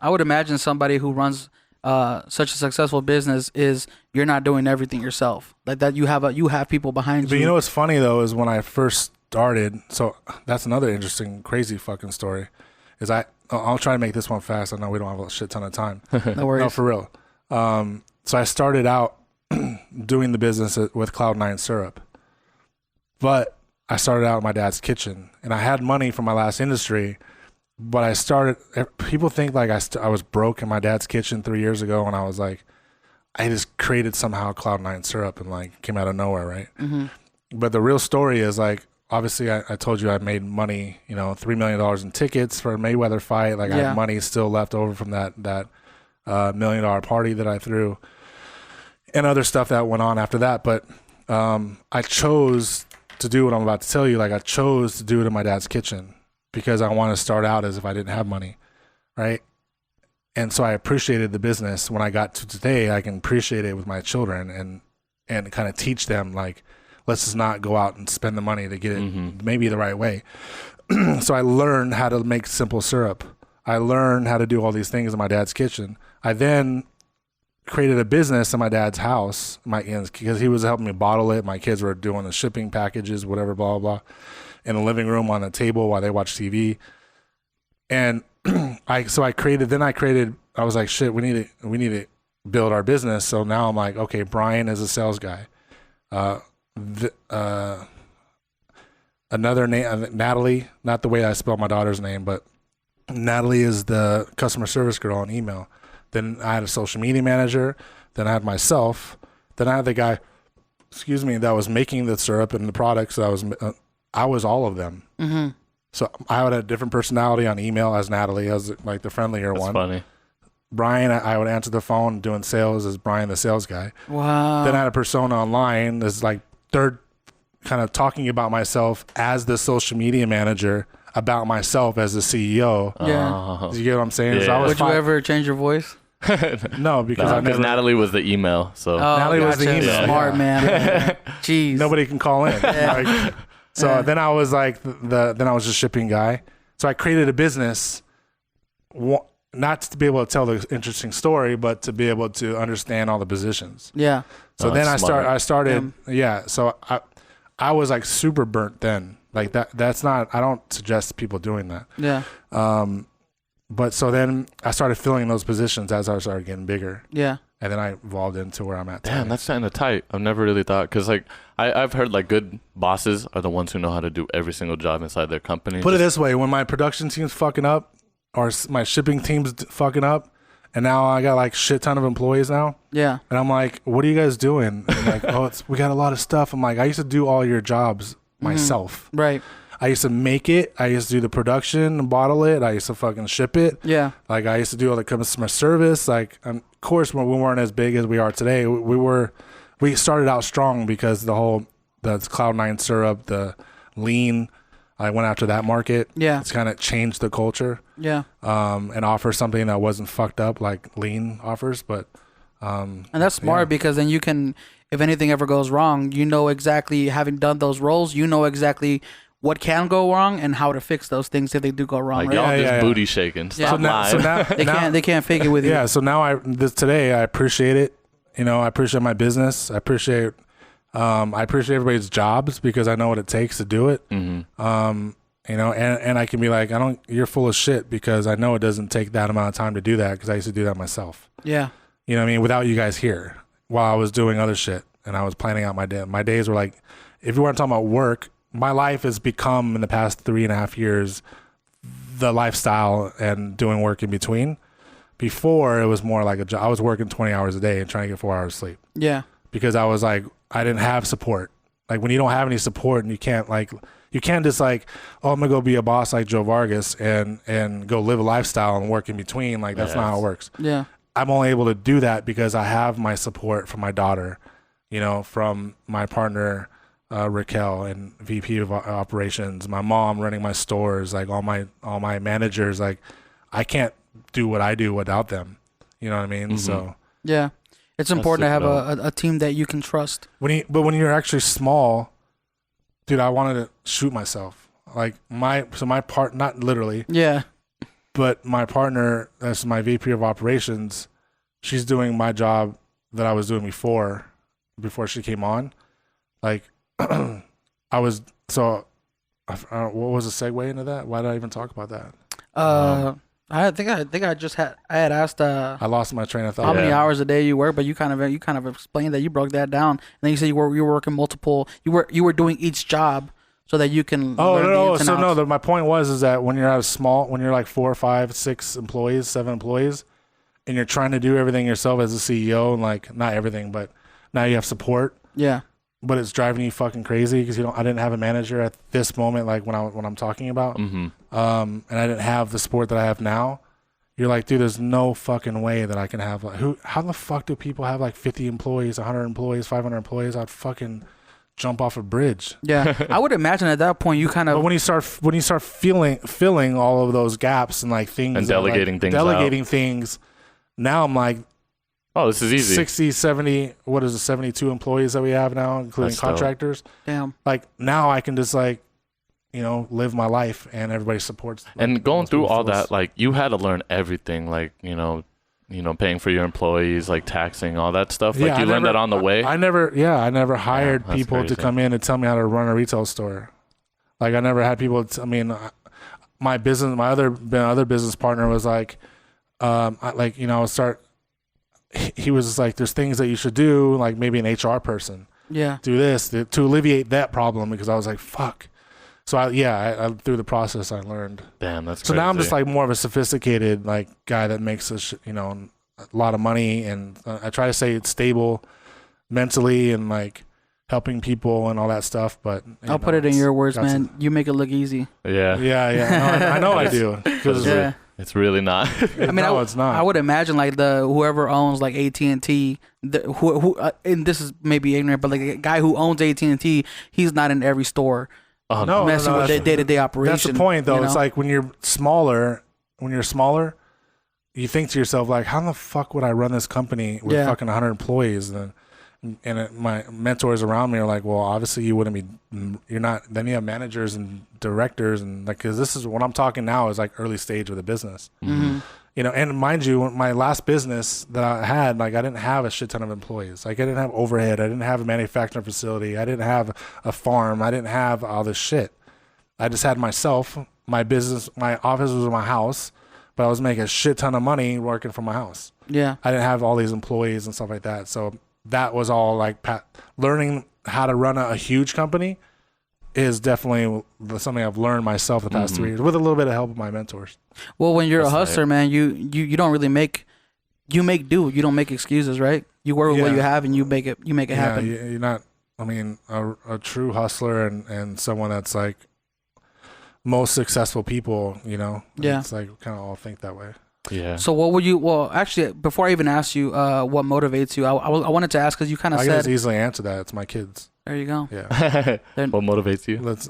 would imagine somebody who runs such a successful business is you're not doing everything yourself. Like that, you have people behind you. But you know what's funny though is when I first started. So that's another interesting, crazy fucking story. Is I'll try to make this one fast. I know we don't have a shit ton of time. No worries. No, for real. So I started out doing the business with Cloud9 syrup. But I started out in my dad's kitchen, and I had money from my last industry, but people think like I was broke in my dad's kitchen 3 years ago, and I was like, I just created somehow Cloud9 syrup and like came out of nowhere, right? Mm-hmm. But the real story is like, obviously I told you I made money, you know, $3 million in tickets for a Mayweather fight. Like I had money still left over from that $1 million party that I threw and other stuff that went on after that. But I chose to do what I'm about to tell you. Like I chose to do it in my dad's kitchen because I want to start out as if I didn't have money, right? And so I appreciated the business. When I got to today, I can appreciate it with my children and kind of teach them like, let's just not go out and spend the money to get it maybe the right way. So I learned how to make simple syrup. I learned how to do all these things in my dad's kitchen. I then created a business in my dad's house, because he was helping me bottle it. My kids were doing the shipping packages, whatever, blah, blah, blah, in the living room on the table while they watched TV. And I was like, shit, we need to build our business. So now I'm like, okay, Brian is a sales guy. Another name, Natalie, not the way I spell my daughter's name, but Natalie is the customer service girl on email. Then I had a social media manager. Then I had myself. Then I had the guy, that was making the syrup and the products. That I was all of them. Mm-hmm. So I would have a different personality on email as Natalie, as like the friendlier That's one. funny. Brian, I would answer the phone doing sales as Brian, the sales guy. Wow. Then I had a persona online as like third, kind of talking about myself as the social media manager, about myself as the CEO. Yeah. You get what I'm saying? Yeah. So I was Would you ever change your voice? No, because I never. Natalie was the email, so Natalie was the gotcha. email, Smart man. Jeez. Nobody can call in. Like, so Yeah. then I was like then I was just shipping guy. So I created a business, not to be able to tell the interesting story, but to be able to understand all the positions. Yeah. So then I started. Yeah. So I was like super burnt then. Like that's not. I don't suggest people doing that. Yeah. But so then I started filling those positions as I started getting bigger. Yeah. And then I evolved into where I'm at today. damn, that's kind of tight. I've never really thought, because like I've heard like good bosses are the ones who know how to do every single job inside their company. Put it this way: when my production team's fucking up, or my shipping team's fucking up, and now I got like shit ton of employees now, Yeah. and I'm like, "What are you guys doing?" And like, "Oh, we got a lot of stuff." I'm like, "I used to do all your jobs myself. Right. I used to make it. I used to do the production, bottle it. I used to fucking ship it. Yeah. Like I used to do all the customer service. Like, of course, when we weren't as big as we are today, we started out strong because the Cloud9 syrup, the lean, I went after that market. Yeah. It's kind of changed the culture. Yeah. And offer something that wasn't fucked up like lean offers, but And that's smart because then you can, if anything ever goes wrong, you know exactly, having done those roles, you know exactly what can go wrong and how to fix those things if they do go wrong. like Right? y'all just Yeah. booty shaking. Stop so lying. now They can't fake it with you. yeah. So now today I appreciate it. You know, I appreciate my business. I appreciate everybody's jobs because I know what it takes to do it. Mm-hmm. You know, and I can be like, you're full of shit because I know it doesn't take that amount of time to do that because I used to do that myself. Yeah. You know what I mean? Without you guys here while I was doing other shit and I was planning out my day. My days were like, if you want to talk about work, my life has become in the past 3.5 years, the lifestyle and doing work in between. Before it was more like a job. I was working 20 hours a day and trying to get 4 hours of sleep Yeah. because I was like, I didn't have support. Like when you don't have any support and you can't just like, oh, I'm gonna go be a boss like Joe Vargas and go live a lifestyle and work in between. Like that's not how it works. Yeah. I'm only able to do that because I have my support from my daughter, you know, from my partner, Raquel, and VP of operations, my mom running my stores, like all my managers. Like I can't do what I do without them. You know what I mean? Mm-hmm. So Yeah. It's important to have a team that you can trust. when you're actually small, dude, I wanted to shoot myself. Like my part, not literally, Yeah. but my partner, that's my VP of operations, she's doing my job that I was doing before she came on. Like what was the segue into that? Why did I even talk about that? I think I had asked I lost my train of thought. how many hours a day you work, but you kind of explained that you broke that down. And then you said you were working multiple. You were doing each job so that you can. Oh learn the no! ins and So outs. no, my point was that when you're when you're like 4, 5, 6 employees, 7 employees, and you're trying to do everything yourself as a CEO, and like not everything, but now you have support. Yeah. But it's driving you fucking crazy because I didn't have a manager at this moment, like when I'm talking about, Mm-hmm. and I didn't have the support that I have now. You're like, dude, there's no fucking way that I can have how the fuck do people have like 50 employees, 100 employees, 500 employees? I'd fucking jump off a bridge. Yeah. I would imagine at that point you kind of. But when you start filling all of those gaps and like things And delegating things, now I'm like, oh, this is easy. 60, 70, what is it, 72 employees that we have now, including That's dope. contractors. Damn. Like now I can just like, live my life and everybody supports. And going through all that, like you had to learn everything, like, paying for your employees, like taxing, all that stuff. Like you learned that on the way. I never hired that's people to crazy. come in and tell me how to run a retail store. Like I never had people. My other business partner was like, he was just like, there's things that you should do, like maybe an HR person Yeah. do this to alleviate that problem because I was like, fuck. So I through the process I learned. Damn, that's So crazy. now I'm just like more of a sophisticated like guy that makes this, lot of money, and I try to say it's stable mentally and like helping people and all that stuff. But I'll put it in your words, man. You make it look easy. Yeah. Yeah. No, I know I do. Because It's really not. I mean, no, it's not. I would imagine like whoever owns like AT&T, and this is maybe ignorant, but like a guy who owns AT&T, he's not in every store messing with their day-to-day operation. That's the point, though. You know? It's like when you're smaller, you think to yourself like, how the fuck would I run this company with fucking 100 employees? My mentors around me are like, well, obviously you wouldn't be, you're not, then you have managers and directors and like, cause this is what I'm talking now is like early stage of the business, you know, and mind you, my last business that I had, like I didn't have a shit ton of employees. Like I didn't have overhead. I didn't have a manufacturing facility. I didn't have a farm. I didn't have all this shit. I just had myself, my business, my office was in my house, but I was making a shit ton of money working from my house. Yeah. I didn't have all these employees and stuff like that. So that was all like learning how to run a huge company is definitely something I've learned myself the past 3 years with a little bit of help of my mentors. Well, when you're a hustler, man, you don't really you make do. You don't make excuses, right? You work with what you have and you make it happen. You're not, I mean, a true hustler and someone that's like most successful people, you know, it's like kind of all think that way. Yeah. So what would you? Well, actually, before I even ask you what motivates you, I wanted to ask because you kind of I said. can just easily answer that. It's my kids. There you go. Yeah. What motivates you? Let's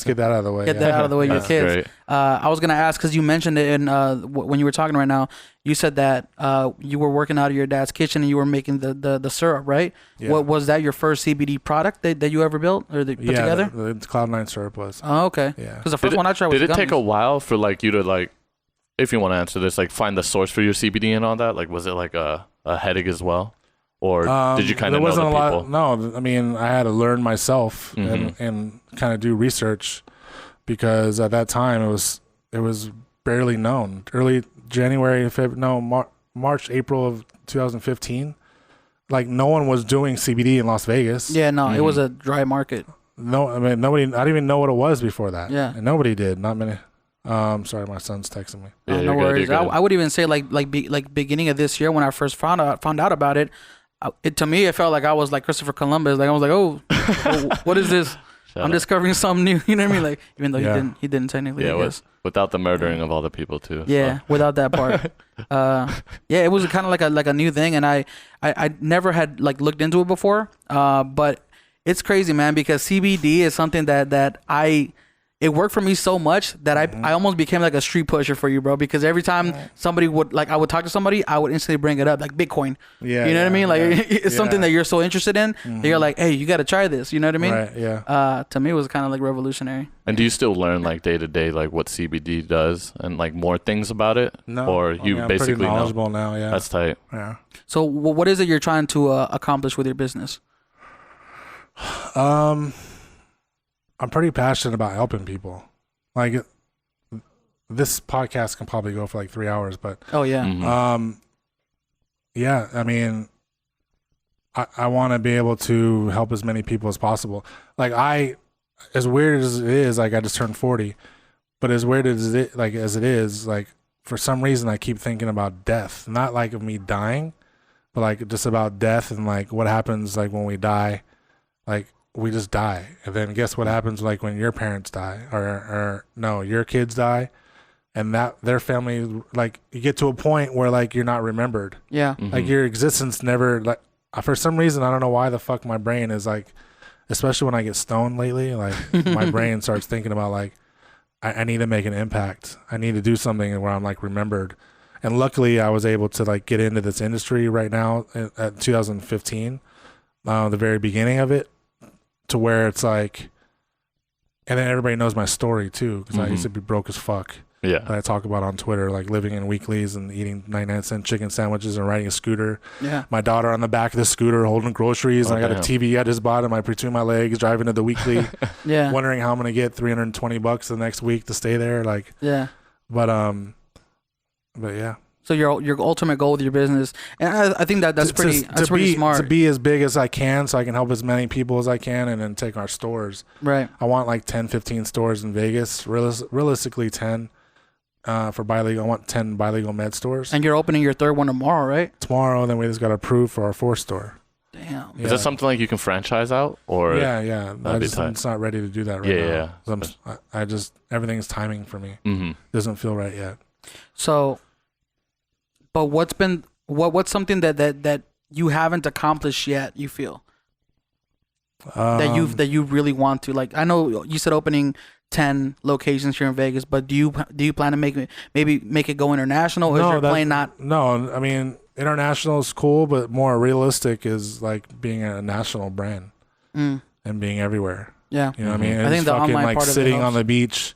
get that out of the way. Get that out of the way. Your That's kids. great. I was gonna ask because you mentioned it in when you were talking right now. You said that you were working out of your dad's kitchen and you were making the syrup, right? Yeah. What was that? Your first CBD product that you ever built or put together? The Cloud9 syrup was. Oh, okay. Yeah. Because the first one I tried was Did it gummies. take a while for like you to like, if you want to answer this, like find the source for your CBD and all that? Like, was it like a headache as well? Or did you kind of know the people? No, I mean, I had to learn myself and kind of do research because at that time it was barely known. Early January, March, April of 2015, like no one was doing CBD in Las Vegas. Yeah, no, it was a dry market. No, I mean nobody. I didn't even know what it was before that. Yeah, and nobody did. Not many. Sorry, my son's texting me. Yeah, no worries. I would even say like beginning of this year when I first found out about it. To me, it felt like I was like Christopher Columbus. Like I was like, oh, what is this? I'm discovering something new. You know what I mean? Like even though he didn't technically. Yeah, I guess. Without the murdering of all the people too. Yeah, so. without that part. It was kind of like a new thing, and I never had like looked into it before. But it's crazy, man, because CBD is something that it worked for me so much that I almost became like a street pusher for you, bro. Because every time somebody I would talk to somebody, I would instantly bring it up, like Bitcoin. Yeah, you know what I mean? Like it's something that you're so interested in. That you're like, hey, you got to try this. You know what I mean? Right. Yeah. To me, it was kind of like revolutionary. And do you still learn like day to day, like what CBD does and like more things about it? No. Or you I'm basically pretty knowledgeable know? now. Yeah. That's tight. Yeah. So what is it you're trying to accomplish with your business? I'm pretty passionate about helping people. Like this podcast can probably go for like 3 hours, but oh yeah, yeah. I mean, I want to be able to help as many people as possible. Like as weird as it is, like I just turned 40, but as weird as it is, like for some reason I keep thinking about death, not like of me dying, but like just about death and like what happens like when we die, like. We just die, and then guess what happens like when your parents die or no, your kids die, and that their family, like you get to a point where like you're not remembered. Yeah. Like your existence never, like for some reason I don't know why the fuck my brain is like, especially when I get stoned lately, like my brain starts thinking about like I need to make an impact. I need to do something where I'm like remembered. And luckily I was able to like get into this industry right now at 2015, the very beginning of it. To where it's like, and then everybody knows my story too, because I used to be broke as fuck. Yeah. That I talk about on Twitter, like living in weeklies and eating 99-cent chicken sandwiches and riding a scooter. Yeah. My daughter on the back of the scooter holding groceries, and I got a TV I just bought between my legs, driving to the weekly. Yeah. Wondering how I'm gonna get $320 the next week to stay there. Like. Yeah. But yeah. So your ultimate goal with your business, and I think that's pretty smart. To be as big as I can so I can help as many people as I can and then take our stores. Right. I want like 10, 15 stores in Vegas, realistically 10. for bilegal. I want 10 bilegal med stores. And you're opening your third one tomorrow, right? Tomorrow, and then we just got approved for our fourth store. Damn. Yeah. Is that something like you can franchise out, or Yeah. That'd be I'm tight. just not ready to do that right now. Yeah. I just everything's timing for me. Mm-hmm. Doesn't feel right yet. So, but what's something that you haven't accomplished yet? You feel that you really want to, like? I know you said opening 10 locations here in Vegas, but do you plan to make it go international, or is your plan not? No, I mean international is cool, but more realistic is like being a national brand and being everywhere. Yeah, you know what I mean. I think the fucking online like part of it sitting helps. on the beach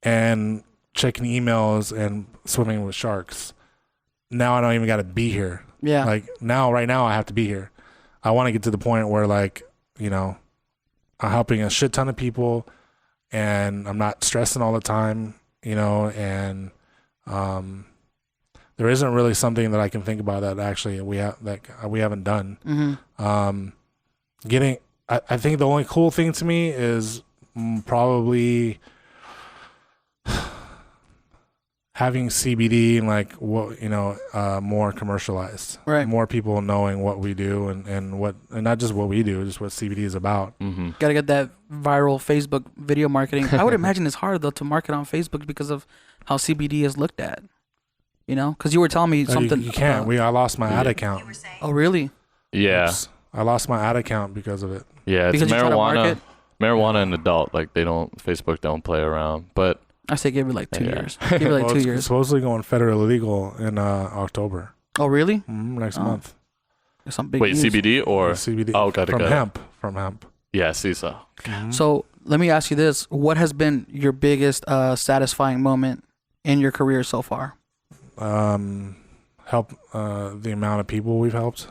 and checking emails and swimming with sharks. Now I don't even got to be here. Yeah, Like right now I have to be here. I want to get to the point where like, you know, I'm helping a shit ton of people and I'm not stressing all the time, you know, and there isn't really something that I can think about that actually we haven't done. Mm-hmm. I think the only cool thing to me is probably having CBD and like what, you know, more commercialized, Right. More people knowing what we do and not just what we do, just what CBD is about. Mm-hmm. Gotta get that viral Facebook video marketing. I would imagine it's hard though to market on Facebook because of how CBD is looked at. You know, because you were telling me something. You can't. I lost my ad account. Oh, really? Yeah. Oops. I lost my ad account because of it. Yeah, it's Because you try to market? marijuana and adult, like Facebook don't play around. But I say give it like 2 Yeah. years. Give it like Well, 2 it's years. supposedly going federally legal in October. Oh, really? Next Oh. month. Some big wait, news. CBD or CBD. Oh, got it, from got it. hemp. From hemp. Yeah, CISA. So let me ask you this: what has been your biggest satisfying moment in your career so far? Help the amount of people we've helped.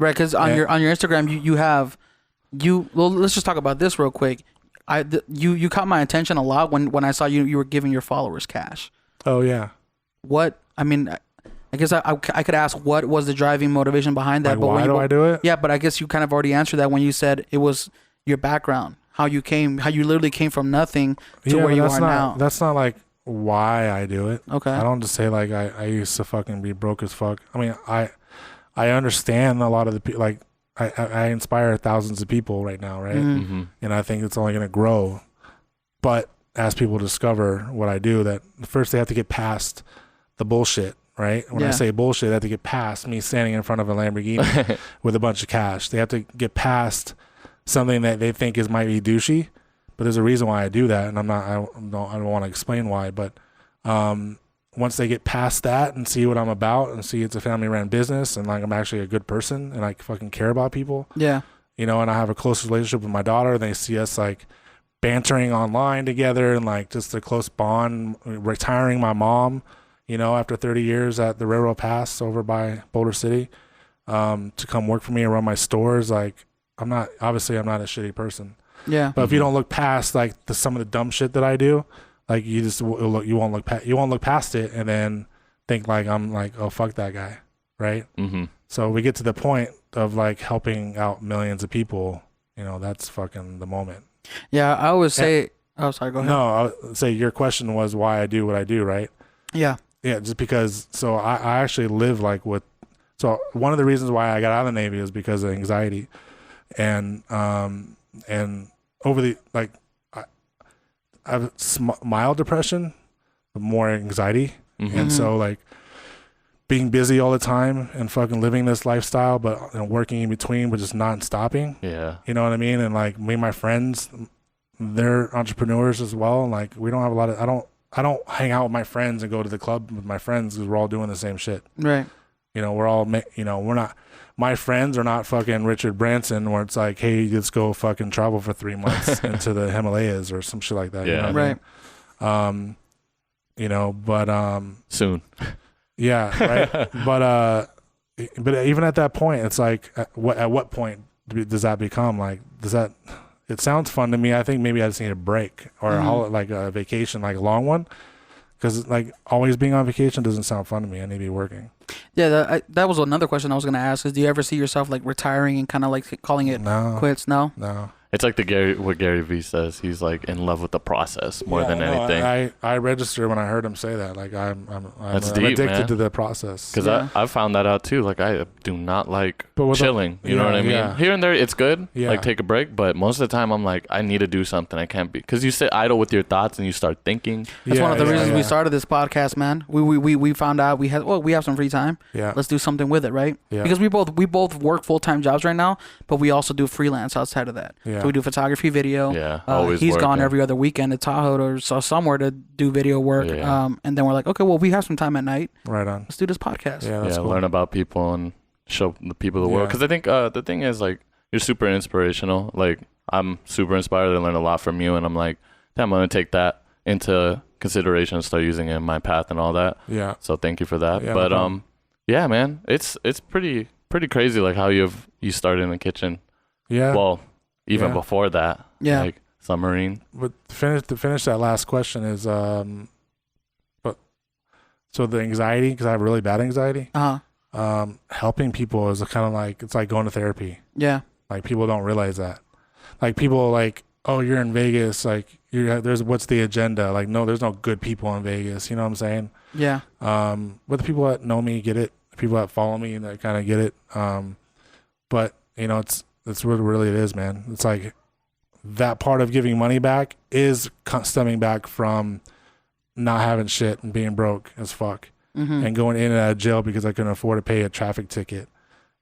Right, because on your Instagram you have well, let's just talk about this real quick. You caught my attention a lot when I saw you were giving your followers cash. Oh yeah. What I mean, I guess I could ask what was the driving motivation behind that. Like, but why do I do it? Yeah, but I guess you kind of already answered that when you said it was your background, how you literally came from nothing to where but you that's are not, now. That's not like why I do it. Okay. I don't just say like I used to fucking be broke as fuck. I mean I understand a lot of the people. Like I inspire thousands of people right now, right? Mhm. Mm-hmm. And I think it's only going to grow. But as people discover what I do, that first they have to get past the bullshit, right? When I Yeah. say bullshit, they have to get past me standing in front of a Lamborghini with a bunch of cash. They have to get past something that they think might be douchey, but there's a reason why I do that, and I don't want to explain why. But once they get past that and see what I'm about and see it's a family-run business and like I'm actually a good person and I fucking care about people, Yeah. you know, and I have a close relationship with my daughter. They see us like bantering online together and like just a close bond. Retiring my mom, you know, after 30 years at the Railroad Pass over by Boulder City, to come work for me and run my stores. Like I'm not a shitty person, Yeah. but if you don't look past like some of the dumb shit that I do, like you won't look past it and then think like I'm like, oh fuck that guy, right? Mm-hmm. So we get to the point of like helping out millions of people, you know, that's fucking the moment. Yeah. I always say. Oh, sorry. Go ahead. No, I would say your question was why I do what I do, right? Yeah. Yeah, just because. So I actually live like with. So one of the reasons why I got out of the Navy is because of anxiety, and over the like, I have mild depression, but more anxiety, Mm-hmm. and so like being busy all the time and fucking living this lifestyle, but you know, working in between, but just not stopping. Yeah. You know what I mean? And like me and my friends, they're entrepreneurs as well. And like we don't have a lot of. I don't hang out with my friends and go to the club with my friends because we're all doing the same shit. Right. You know, we're all. You know, we're not. My friends are not fucking Richard Branson, where it's like, hey, let's go fucking travel for 3 months into the Himalayas or some shit like that. Yeah. You know what I mean? You know, but Soon. yeah, right. But even at that point, it's like, at what point does that become like? Does that? It sounds fun to me. I think maybe I just need a break or like a vacation, like a long one, because like always being on vacation doesn't sound fun to me. I need to be working. Yeah. That was another question I was gonna ask. Is do you ever see yourself like retiring and kind of like calling it No, quits? No. no. It's like what Gary Vee says. He's like in love with the process more than anything. I registered when I heard him say that. Like I'm deep, addicted man. to the process. Because I found that out too. Like I do not like chilling. You know what I mean? Yeah. Here and there, it's good. Yeah. Like take a break. But most of the time, I'm like, I need to do something. I can't be. Because you sit idle with your thoughts and you start thinking. That's one of the reasons we started this podcast, man. We found out we have some free time. Yeah. Let's do something with it, right? Yeah. Because we both work full-time jobs right now, but we also do freelance outside of that. Yeah. So we do photography, video. Yeah. Always he's working. gone every other weekend to Tahoe or somewhere to do video work. Yeah. And then we're like, okay, well, we have some time at night. Right on. Let's do this podcast. Yeah, that's cool. Learn about people and show the people the world. Because I think the thing is, like, you're super inspirational. Like, I'm super inspired. I learned a lot from you, and I'm like, damn, I'm going to take that into consideration and start using it in my path and all that. Yeah. So thank you for that. Yeah, But yeah, man, it's pretty crazy, like how you started in the kitchen. Yeah. Well, even before that. Yeah. Like submarine. But to finish that last question is so the anxiety, because I have really bad anxiety. Helping people is kind of like, it's like going to therapy. Yeah. Like people don't realize that. Like people like, oh, you're in Vegas. Like what's the agenda? Like, no, there's no good people in Vegas. You know what I'm saying? Yeah. But the people that know me get it. The people that follow me and that kind of get it. But you know, it's what really it is, man. It's like that part of giving money back is stemming back from not having shit and being broke as fuck. And going in and out of jail because I couldn't afford to pay a traffic ticket.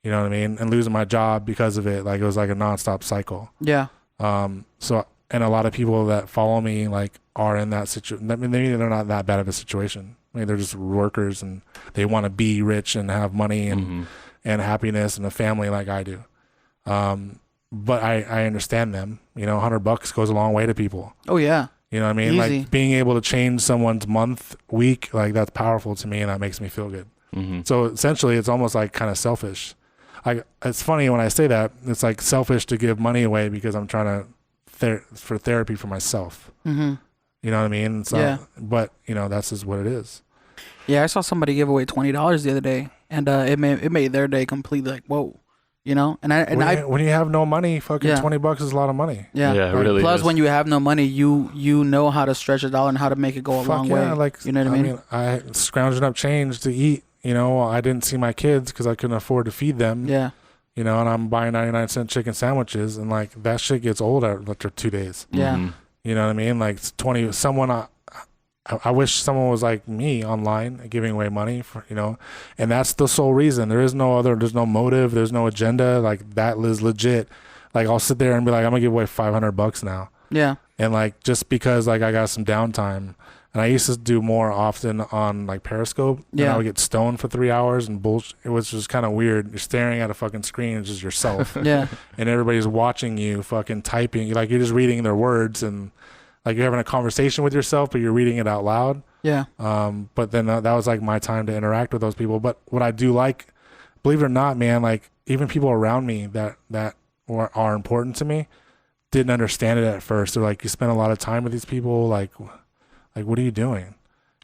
You know what I mean? And losing my job because of it. Like it was like a nonstop cycle. Yeah. So, and a lot of people that follow me like are in that situation. I mean, maybe they're not that bad of a situation. I mean, they're just workers and they want to be rich and have money and happiness and a family like I do. But I understand them. You know, $100 goes a long way to people. Oh yeah. You know what I mean? Easy. Like being able to change someone's month, week, like that's powerful to me and that makes me feel good. So essentially it's almost like kind of selfish. It's funny when I say that, it's like selfish to give money away because I'm trying to for therapy for myself. You know what I mean? So, but you know, that's just what it is. Yeah, I saw somebody give away $20 the other day, and it made their day completely like whoa, you know. When you have no money, fucking $20 is a lot of money. Yeah, it really plus is. when you have no money, you know how to stretch a dollar and how to make it go a long way. Like, you know what I mean? I scrounging up change to eat. You know, I didn't see my kids because I couldn't afford to feed them. Yeah. You know, and I'm buying 99-cent chicken sandwiches, and like that shit gets old after 2 days. Yeah. You know what I mean? Like 20. I wish someone was like me online giving away money for, you know, and that's the sole reason. There's no motive. There's no agenda. Like that is legit. Like I'll sit there and be like, I'm gonna give away $500 now. Yeah. And like, just because like I got some downtime, and I used to do more often on like Periscope. Yeah. And I would get stoned for 3 hours and bullshit. It was just kind of weird. You're staring at a fucking screen. It's just yourself. Yeah. And everybody's watching you fucking typing. Like you're just reading their words and like you're having a conversation with yourself, but you're reading it out loud. Yeah. But then that was like my time to interact with those people. But what I do like, believe it or not, man, like even people around me that are important to me didn't understand it at first. They're like, you spend a lot of time with these people. Like what are you doing?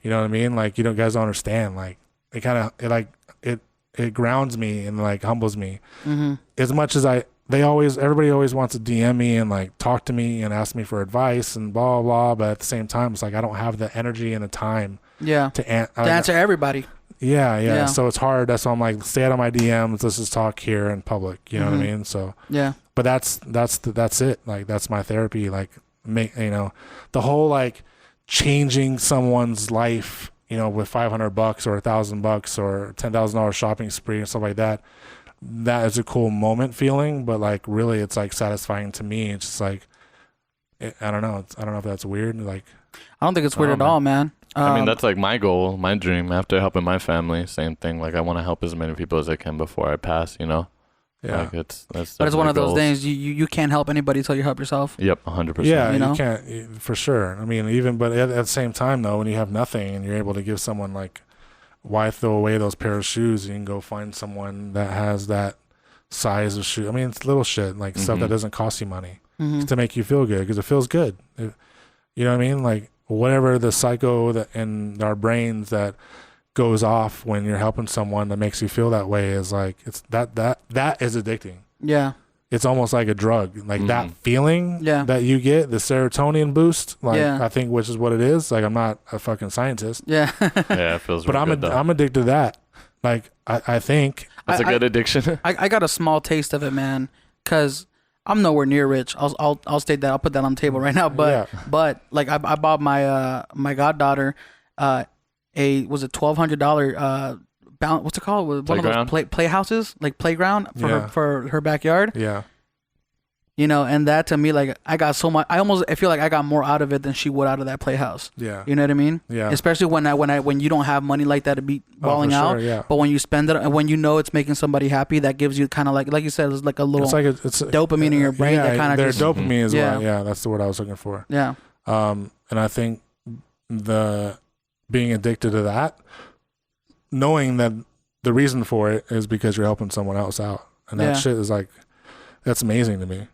You know what I mean? Like, you know, guys don't understand. Like it grounds me and like humbles me as much as everybody always wants to DM me and like talk to me and ask me for advice and blah, blah, blah. But at the same time, it's like, I don't have the energy and the time to answer everybody. Yeah. So it's hard. That's why I'm like, stay out of my DMs. Let's just talk here in public. You know what I mean? So, yeah, but that's it. Like, that's my therapy. Like you know, the whole like changing someone's life, you know, with $500 or $1,000 or $10,000 shopping spree and stuff like that. That is a cool moment feeling, but like really it's like satisfying to me. It's just like, I don't know. I don't know if that's weird. Like, I don't think it's weird at all, man. I mean, that's like my goal, my dream after helping my family. Same thing. Like I want to help as many people as I can before I pass, you know? Yeah. Like that's but it's one of those goals. things you can't help anybody until you help yourself. Yep, 100%. Yeah, you know? you can't, for sure. I mean, but at the same time though, when you have nothing and you're able to give someone like, why throw away those pair of shoes? You can go find someone that has that size of shoe. I mean, it's little shit, like stuff that doesn't cost you money to make you feel good because it feels good. You know what I mean? Like whatever the psycho that in our brains that goes off when you're helping someone that makes you feel that way is like, it's that is addicting. Yeah. it's almost like a drug. Like that feeling that you get, the serotonin boost, like I think, which is what it is. Like, I'm not a fucking scientist. Yeah. Yeah, it feels but really good, I'm addicted to that. Like, I think that's a good addiction. I got a small taste of it, man, because I'm nowhere near rich. I'll state that. I'll put that on the table right now. But like I bought my my goddaughter was it $1,200 what's it called? Playground? One of those playhouses, like playground for her backyard. Yeah. You know, and that to me, like, I got so much. I feel like I got more out of it than she would out of that playhouse. Yeah. You know what I mean? Yeah. Especially when you don't have money like that to be balling out. Sure, yeah. But when you spend it and when you know it's making somebody happy, that gives you kind of like you said, it's like a little it's dopamine in your brain. Yeah, that kind of their dopamine as well. Yeah. Yeah, that's the word I was looking for. Yeah. And I think the being addicted to that, knowing that the reason for it is because you're helping someone else out, and that shit is like, that's amazing to me.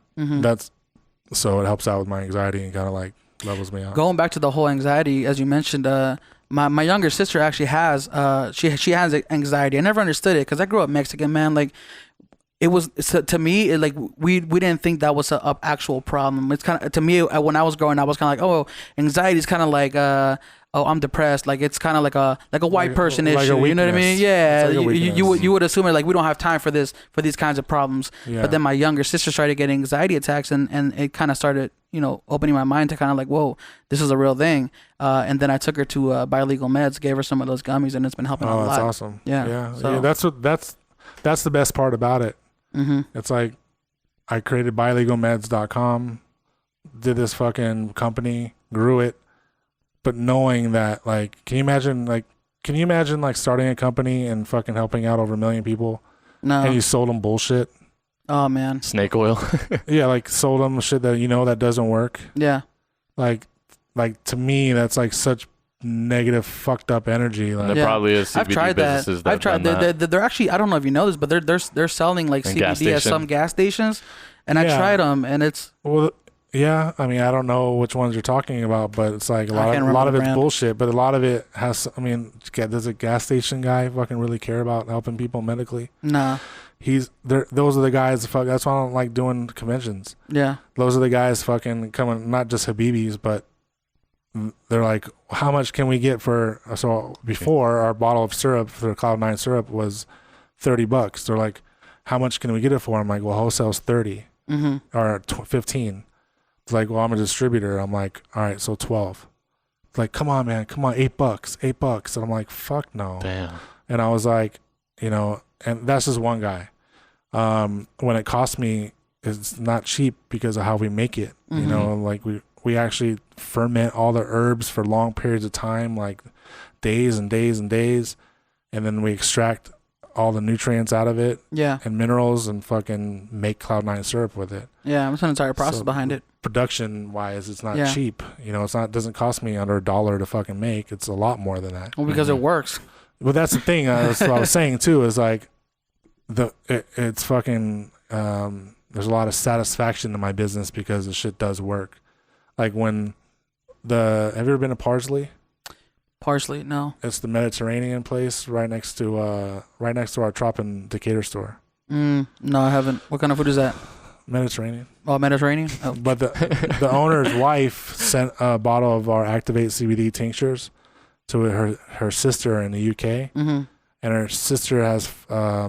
So it helps out with my anxiety and kind of like levels me out. Going back to the whole anxiety, as you mentioned, my younger sister actually has she has anxiety. I never understood it because I grew up Mexican, man. Like, it was to me, like we didn't think that was a actual problem. It's kind of, to me, when I was growing up, I was kind of like, oh, anxiety is kind of like oh, I'm depressed. Like, it's kind of like a white person like issue. You know what I mean? Yeah. Like you would assume it, like, we don't have time for these kinds of problems. Yeah. But then my younger sister started getting anxiety attacks, and it kind of started, you know, opening my mind to kind of like, whoa, this is a real thing. And then I took her to buy legal meds, gave her some of those gummies, and it's been helping a lot. Oh, that's awesome. Yeah. Yeah. So. Yeah. That's the best part about it. It's like, I created buylegalmeds.com, did this fucking company, grew it, but knowing that, like, can you imagine like starting a company and fucking helping out over 1 million people? No. And you sold them bullshit. Oh, man. Snake oil. Yeah, like sold them shit that, you know, that doesn't work. Yeah. Like to me, that's like such negative, fucked up energy. Like, there probably is CBD I've tried businesses that I've tried. They're actually, I don't know if you know this, but they're selling like and CBD at some gas stations, and I tried them, and it's well, yeah. I mean, I don't know which ones you're talking about, but it's like a lot of it's bullshit. But a lot of it has. I mean, does a gas station guy fucking really care about helping people medically? nah. He's there. Those are the guys. That's why I don't like doing conventions. Yeah. Those are the guys fucking coming, not just Habibis, but they're like, how much can we get for? So before, our bottle of syrup for Cloud9 syrup was $30. They're like, how much can we get it for? I'm like, well, wholesale's 30 or 15. It's like, well, I'm a distributor. I'm like, all right, so 12. It's like, come on, man, come on, $8. And I'm like, fuck no. Damn. And I was like, you know, and that's just one guy. When it cost me, it's not cheap because of how we make it. You know, like we actually ferment all the herbs for long periods of time, like days and days and days, and then we extract all the nutrients out of it, and minerals, and fucking make Cloud9 syrup with it. Yeah, it's an entire process behind it. Production wise, it's not cheap. You know, doesn't cost me under $1 to fucking make. It's a lot more than that. Well, because it works. But that's the thing. That's what I was saying too. Is like it's fucking. There's a lot of satisfaction in my business because the shit does work. Like when have you ever been to Parsley? Parsley, no. It's the Mediterranean place right next to our Trop in Decatur store. No, I haven't. What kind of food is that? Mediterranean. Oh, Mediterranean. Oh. But the owner's wife sent a bottle of our Activate CBD tinctures to her sister in the UK, and her sister has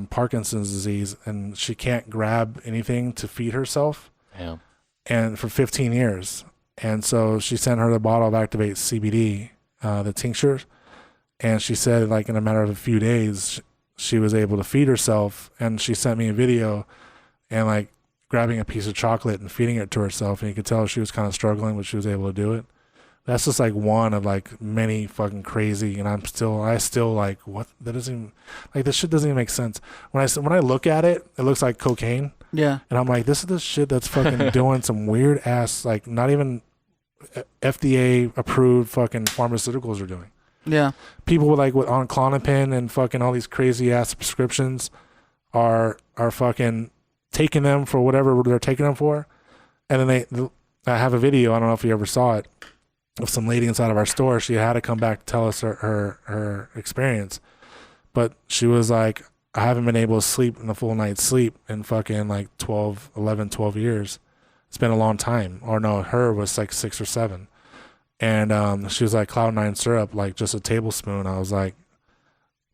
Parkinson's disease, and she can't grab anything to feed herself. Yeah. And for 15 years, and so she sent her the bottle of Activate CBD, the tinctures, and she said like in a matter of a few days she was able to feed herself, and she sent me a video and like grabbing a piece of chocolate and feeding it to herself, and you could tell she was kind of struggling, but she was able to do it. That's just like one of like many fucking crazy, and I still like, what? That doesn't even, like, this shit doesn't even make sense. When I look at it, it looks like cocaine. Yeah. And I'm like, this is the shit that's fucking doing some weird ass, like not even FDA approved fucking pharmaceuticals are doing. Yeah. People with like on Klonopin and fucking all these crazy ass prescriptions are fucking taking them for whatever they're taking them for. And then I have a video, I don't know if you ever saw it, of some lady inside of our store. She had to come back to tell us her experience. But she was like, I haven't been able to sleep in a full night's sleep in fucking like 12 years. It's been a long time. Or no, her was like 6 or 7. And she was like, Cloud9 syrup, like just a tablespoon. I was like,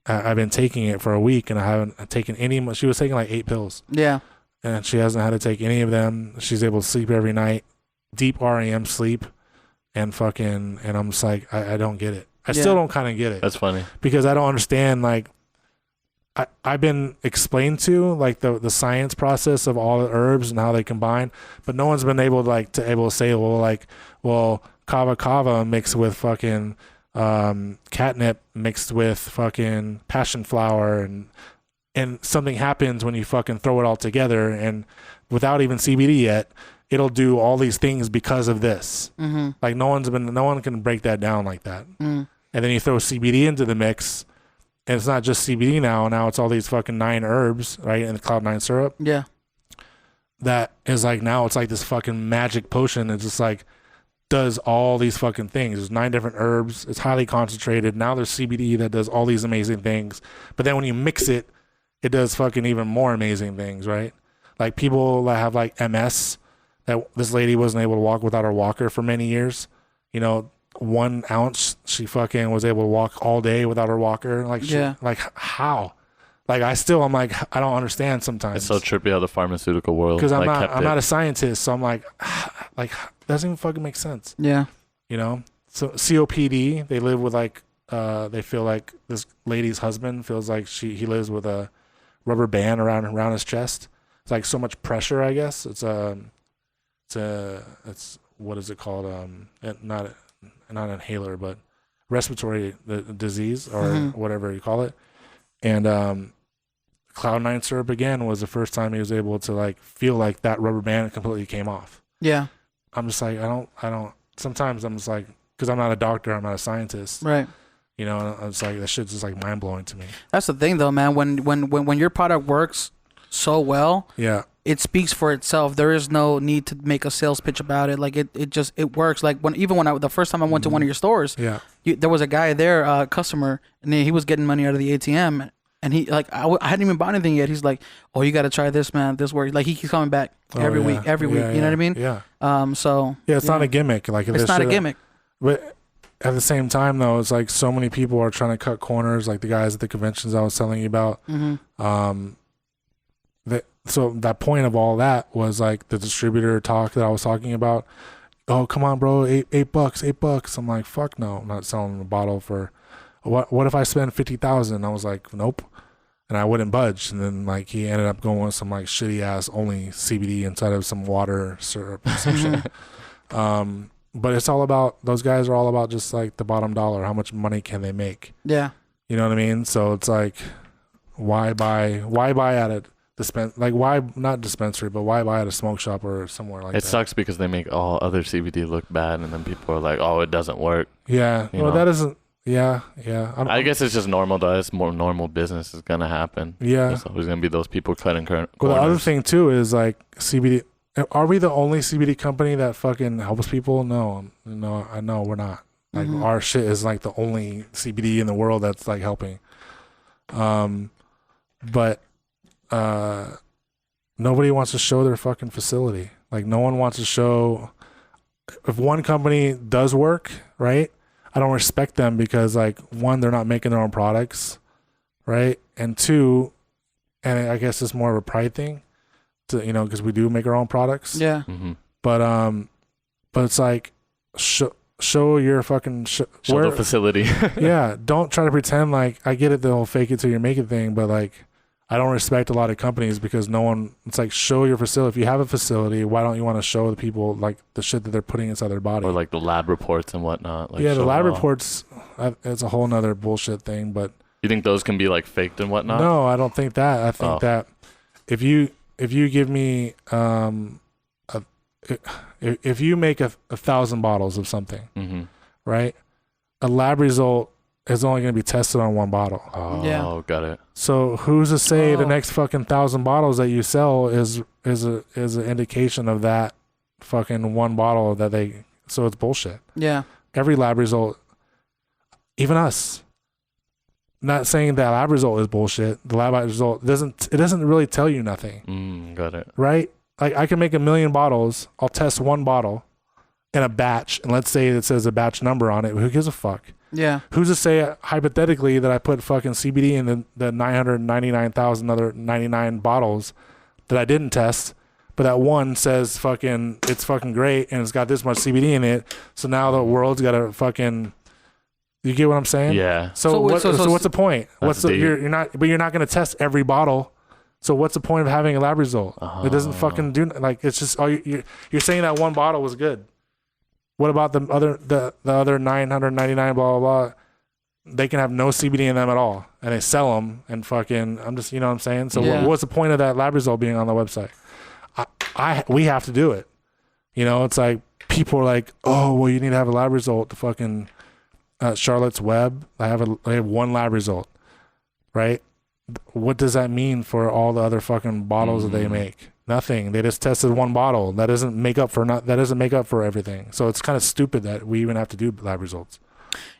I've been taking it for a week and I haven't taken any. She was taking like 8 pills. Yeah. And she hasn't had to take any of them. She's able to sleep every night, deep REM sleep, and I'm just like, I don't get it. I still don't kind of get it. That's funny. Because I don't understand, like, I've been explained to like the science process of all the herbs and how they combine, but no one's been able to say, well, kava mixed with fucking catnip mixed with fucking passion flower and something happens when you fucking throw it all together, and without even CBD yet, it'll do all these things because of this. Mm-hmm. Like no one can break that down like that. And then you throw CBD into the mix, and it's not just CBD now. Now it's all these fucking 9 herbs, right? And the Cloud9 syrup. Yeah. That is like, now it's like this fucking magic potion. It's just like, does all these fucking things. There's 9 different herbs. It's highly concentrated. Now there's CBD that does all these amazing things. But then when you mix it, it does fucking even more amazing things, right? Like people that have like MS, that this lady wasn't able to walk without her walker for many years. 1 ounce, she fucking was able to walk all day without her walker. Like, like how? Like I'm like, I don't understand sometimes. It's so trippy how the pharmaceutical world. Because I'm not a scientist, so I'm like doesn't even fucking make sense. Yeah. So COPD, they live with like, they feel like this lady's husband feels like he lives with a rubber band around his chest. It's like so much pressure, I guess. It's what is it called? Not inhaler, but respiratory disease or whatever you call it. And Cloud9 syrup again was the first time he was able to like feel like that rubber band completely came off. Yeah. I'm just like, I don't. Sometimes I'm just like, because I'm not a doctor, I'm not a scientist. Right. It's like that shit's just like mind blowing to me. That's the thing, though, man. When your product works so well, yeah, it speaks for itself. There is no need to make a sales pitch about it. Like it works. Like when the first time I went to one of your stores, there was a guy there, a customer, and he was getting money out of the ATM, and he like I hadn't even bought anything yet. He's like, "Oh, you got to try this, man. This works." Like he keeps coming back every week. You know what I mean? Yeah. It's not a gimmick. Like it's not a gimmick. But at the same time, though, it's like so many people are trying to cut corners. Like the guys at the conventions I was telling you about. So that point of all that was like the distributor talk that I was talking about. Oh, come on, bro, $8. I'm like, fuck no, I'm not selling a bottle for. What if I spend $50,000? I was like, nope, and I wouldn't budge. And then like he ended up going with some like shitty ass only CBD inside of some water syrup or some shit. But it's all about, those guys are all about just like the bottom dollar. How much money can they make? Yeah. You know what I mean? So it's like, why buy at a why not dispensary, but why buy at a smoke shop or somewhere like that? It sucks because they make all other CBD look bad, and then people are like, "Oh, it doesn't work." Yeah. Well, that isn't. Yeah. I guess it's just normal, though. It's more normal business is gonna happen. Yeah. There's always gonna be those people cutting corners. Well, the other thing too is like CBD. Are we the only CBD company that fucking helps people? No, I know we're not. Like our shit is like the only CBD in the world that's like helping. But nobody wants to show their fucking facility. Like no one wants to show. If one company does work, right? I don't respect them because like one, they're not making their own products, right? And two, and I guess it's more of a pride thing, to because we do make our own products. Yeah. But it's like show your fucking show the facility. Yeah, don't try to pretend like, I get it, the whole fake it till you make it thing, but like I don't respect a lot of companies because no one, it's like, show your facility. If you have a facility, why don't you want to show the people like the shit that they're putting inside their body? Or like the lab reports and whatnot. Like, yeah, the lab reports, it's a whole nother bullshit thing, but. You think those can be like faked and whatnot? No, I don't think that. I think that if you give me, if you make 1,000 bottles of something, right? A lab result is only going to be tested on one bottle. Oh, got it. So who's to say the next fucking 1,000 bottles that you sell is an indication of that fucking one bottle that they? So it's bullshit. Yeah. Every lab result, even us. not saying that lab result is bullshit. The lab result doesn't really tell you nothing. Got it. Right? Like I can make 1 million bottles. I'll test one bottle in a batch, and let's say it says a batch number on it. Who gives a fuck? Yeah. Who's to say hypothetically that I put fucking CBD in the 999,000 other 99 bottles that I didn't test, but that one says fucking it's fucking great and it's got this much CBD in it. So now the world's got a fucking. You get what I'm saying? Yeah. So what's the point? You're not going to test every bottle. So what's the point of having a lab result? It doesn't fucking do like it's just you're saying that one bottle was good. What about the other 999 blah blah blah? They can have no CBD in them at all, and they sell them and fucking. I'm just, you know what I'm saying. So what's the point of that lab result being on the website? We have to do it. You know, it's like people are like, oh well, you need to have a lab result to fucking Charlotte's Web. I have one lab result, right? What does that mean for all the other fucking bottles that they make? Nothing. They just tested one bottle. That doesn't make up for everything. So it's kind of stupid that we even have to do lab results.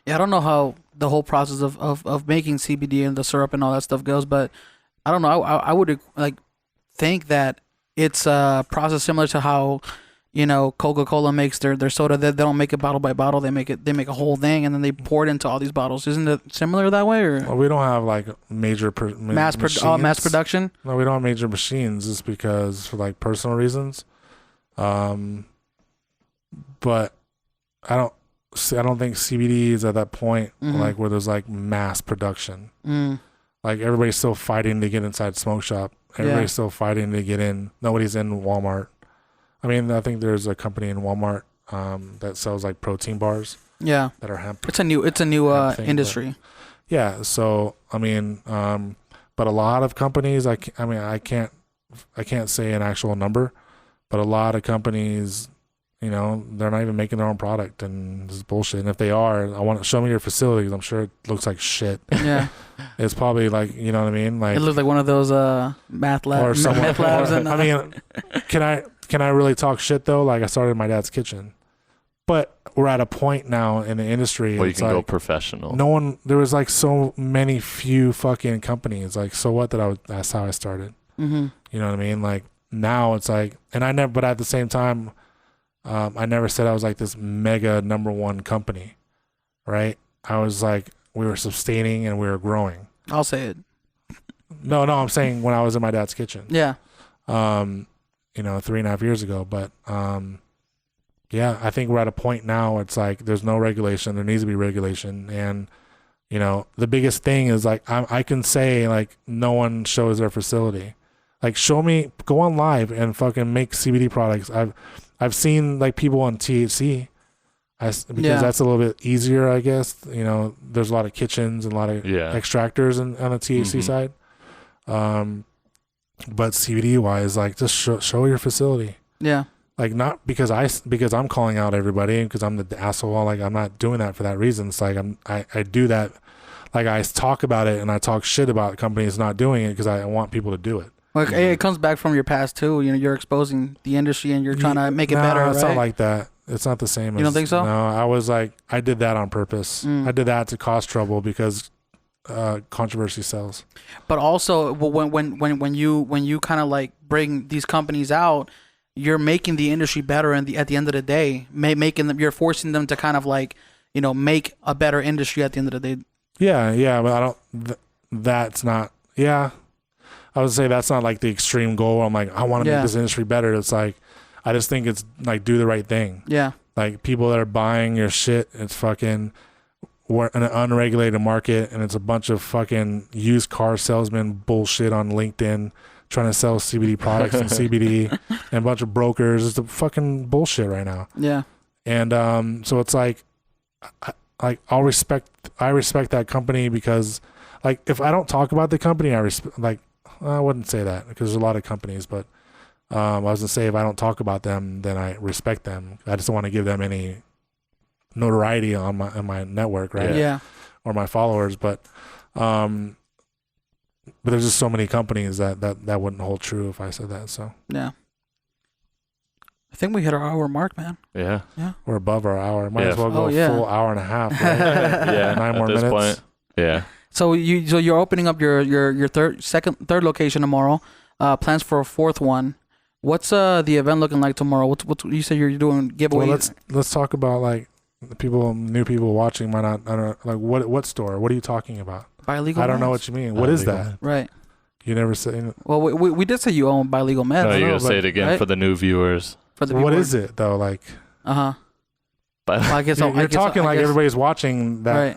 Yeah, I don't know how the whole process of making CBD and the syrup and all that stuff goes, but I don't know. I would like think that it's a process similar to how, you know, Coca-Cola makes their soda. They don't make it bottle by bottle. They make a whole thing and then they pour it into all these bottles. Isn't it similar that way? Or well, we don't have like major mass production. No, we don't have major machines just because for like personal reasons. But I don't think CBD is at that point like where there's like mass production. Like everybody's still fighting to get inside smoke shop. Everybody's still fighting to get in. Nobody's in Walmart. I mean, I think there's a company in Walmart that sells like protein bars. Yeah, that are hemp. It's a new industry. Yeah, so I mean, but a lot of companies, I can't say an actual number, but a lot of companies, you know, they're not even making their own product, and this is bullshit. And if they are, I want to show me your facilities. I'm sure it looks like shit. Yeah, it's probably like, you know what I mean, like it looks like one of those meth labs. I mean, Can I really talk shit though? Like I started in my dad's kitchen, but we're at a point now in the industry. Well, you can go professional. There was like so many few fucking companies. Like, so what that's how I started. You know what I mean? Like now it's like, but at the same time, I never said I was like this mega #1 company, right? I was like, we were sustaining and we were growing. I'll say it. No, I'm saying when I was in my dad's kitchen. Yeah. You know, 3.5 years ago. But yeah, I think we're at a point now. It's like there's no regulation. There needs to be regulation. And, you know, the biggest thing is like I can say like no one shows their facility. Like show me, go on live and fucking make CBD products. I've seen like people on THC because that's a little bit easier, I guess. You know, there's a lot of kitchens and a lot of extractors on the THC side. But CBD wise, like just show your facility. Yeah. Like not because I'm calling out everybody and because I'm the asshole. Like I'm not doing that for that reason. It's like I do that. Like I talk about it and I talk shit about companies not doing it because I want people to do it. Like it comes back from your past too. You know, you're exposing the industry and you're trying to make it better. No, it's not like that. It's not the same. You don't think so? No, I was like, I did that on purpose. I did that to cause trouble because controversy sells. But also when you kind of like bring these companies out, you're making the industry better, and at the end of the day, you're forcing them to kind of like, you know, make a better industry at the end of the day. Yeah, but I don't. That's not. Yeah, I would say that's not like the extreme goal. I'm like, I want to make this industry better. It's like, I just think it's like do the right thing. Yeah, like people that are buying your shit, it's fucking. We're in an unregulated market, and it's a bunch of fucking used car salesmen bullshit on LinkedIn trying to sell CBD products and CBD and a bunch of brokers. It's a fucking bullshit right now. Yeah. And so it's like I respect that company because like if I don't talk about the company, I wouldn't say that because there's a lot of companies, but I was gonna say if I don't talk about them, then I respect them. I just don't want to give them any notoriety on my network, right? Yeah. Or my followers, but there's just so many companies that wouldn't hold true if I said that. So yeah, I think we hit our hour mark, man. Yeah, we're above our hour. Might as well go a full hour and a half. Right? 9 more minutes. Point. Yeah. So you're opening up your third location tomorrow. Plans for a fourth one. What's the event looking like tomorrow? What you say you're doing giveaways? Well, let's talk about like the new people watching might not. I don't know, like what store? What are you talking about? Bilegal. I don't know meds? what you mean. What is that? Right. You never said. Well, we did say you own bilegal meds. No, you gotta say but- it again right? for the new viewers. For the What viewers. is it though? Like Well, But I guess you're talking like everybody's watching that. Right.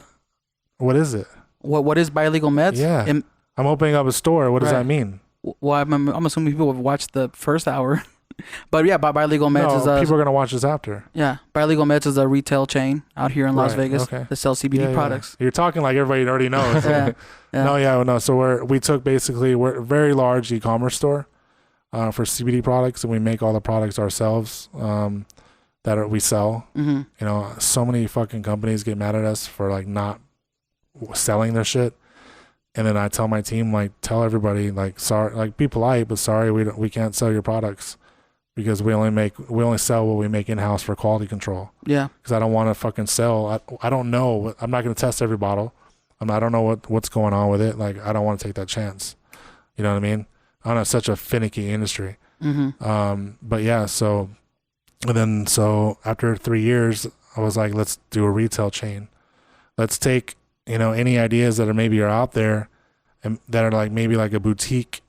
What is it? What is bilegal meds? Yeah. And, I'm opening up a store. What does Right. that mean? well, I'm assuming people have watched the first hour, but yeah, bilegal meds is people are gonna watch this after. yeah, bilegal meds is a retail chain out here in Las Right, Vegas okay. that sells CBD products. You're talking like everybody already knows. Yeah. No. So we're a very large e-commerce store for CBD products, and we make all the products ourselves we sell. Mm-hmm. You know, so many fucking companies get mad at us for like not selling their shit, and then I tell my team, like, tell everybody, like, sorry, like, be polite, but sorry, we can't sell your products because we only sell what we make in house for quality control. Yeah. Because I don't want to fucking sell. I don't know. I'm not going to test every bottle. I don't know what's going on with it. Like, I don't want to take that chance. You know what I mean? I don't know. It's such a finicky industry. Mm-hmm. But yeah, so after 3 years, I was like, let's do a retail chain. Let's take, any ideas that are out there and that are like maybe like a boutique,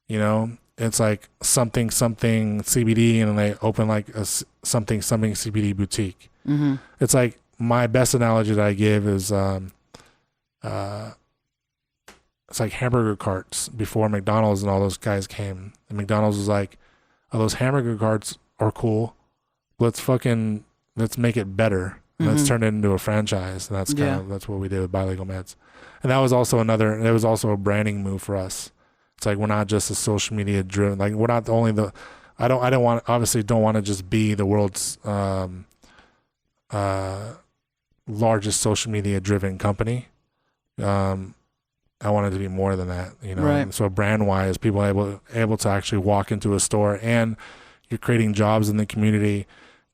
it's like something CBD, and then they open like a something CBD boutique. Mm-hmm. It's like my best analogy that I give is it's like hamburger carts before McDonald's and all those guys came. And McDonald's was like, oh, those hamburger carts are cool. Let's make it better. And let's turn it into a franchise. And that's what we did with Bilegal Meds. And that was also a branding move for us. It's like, we're not just a social media driven, like, we're not only I don't want to just be the world's largest social media driven company. I want it to be more than that, Right. So brand wise, people are able to actually walk into a store, and you're creating jobs in the community,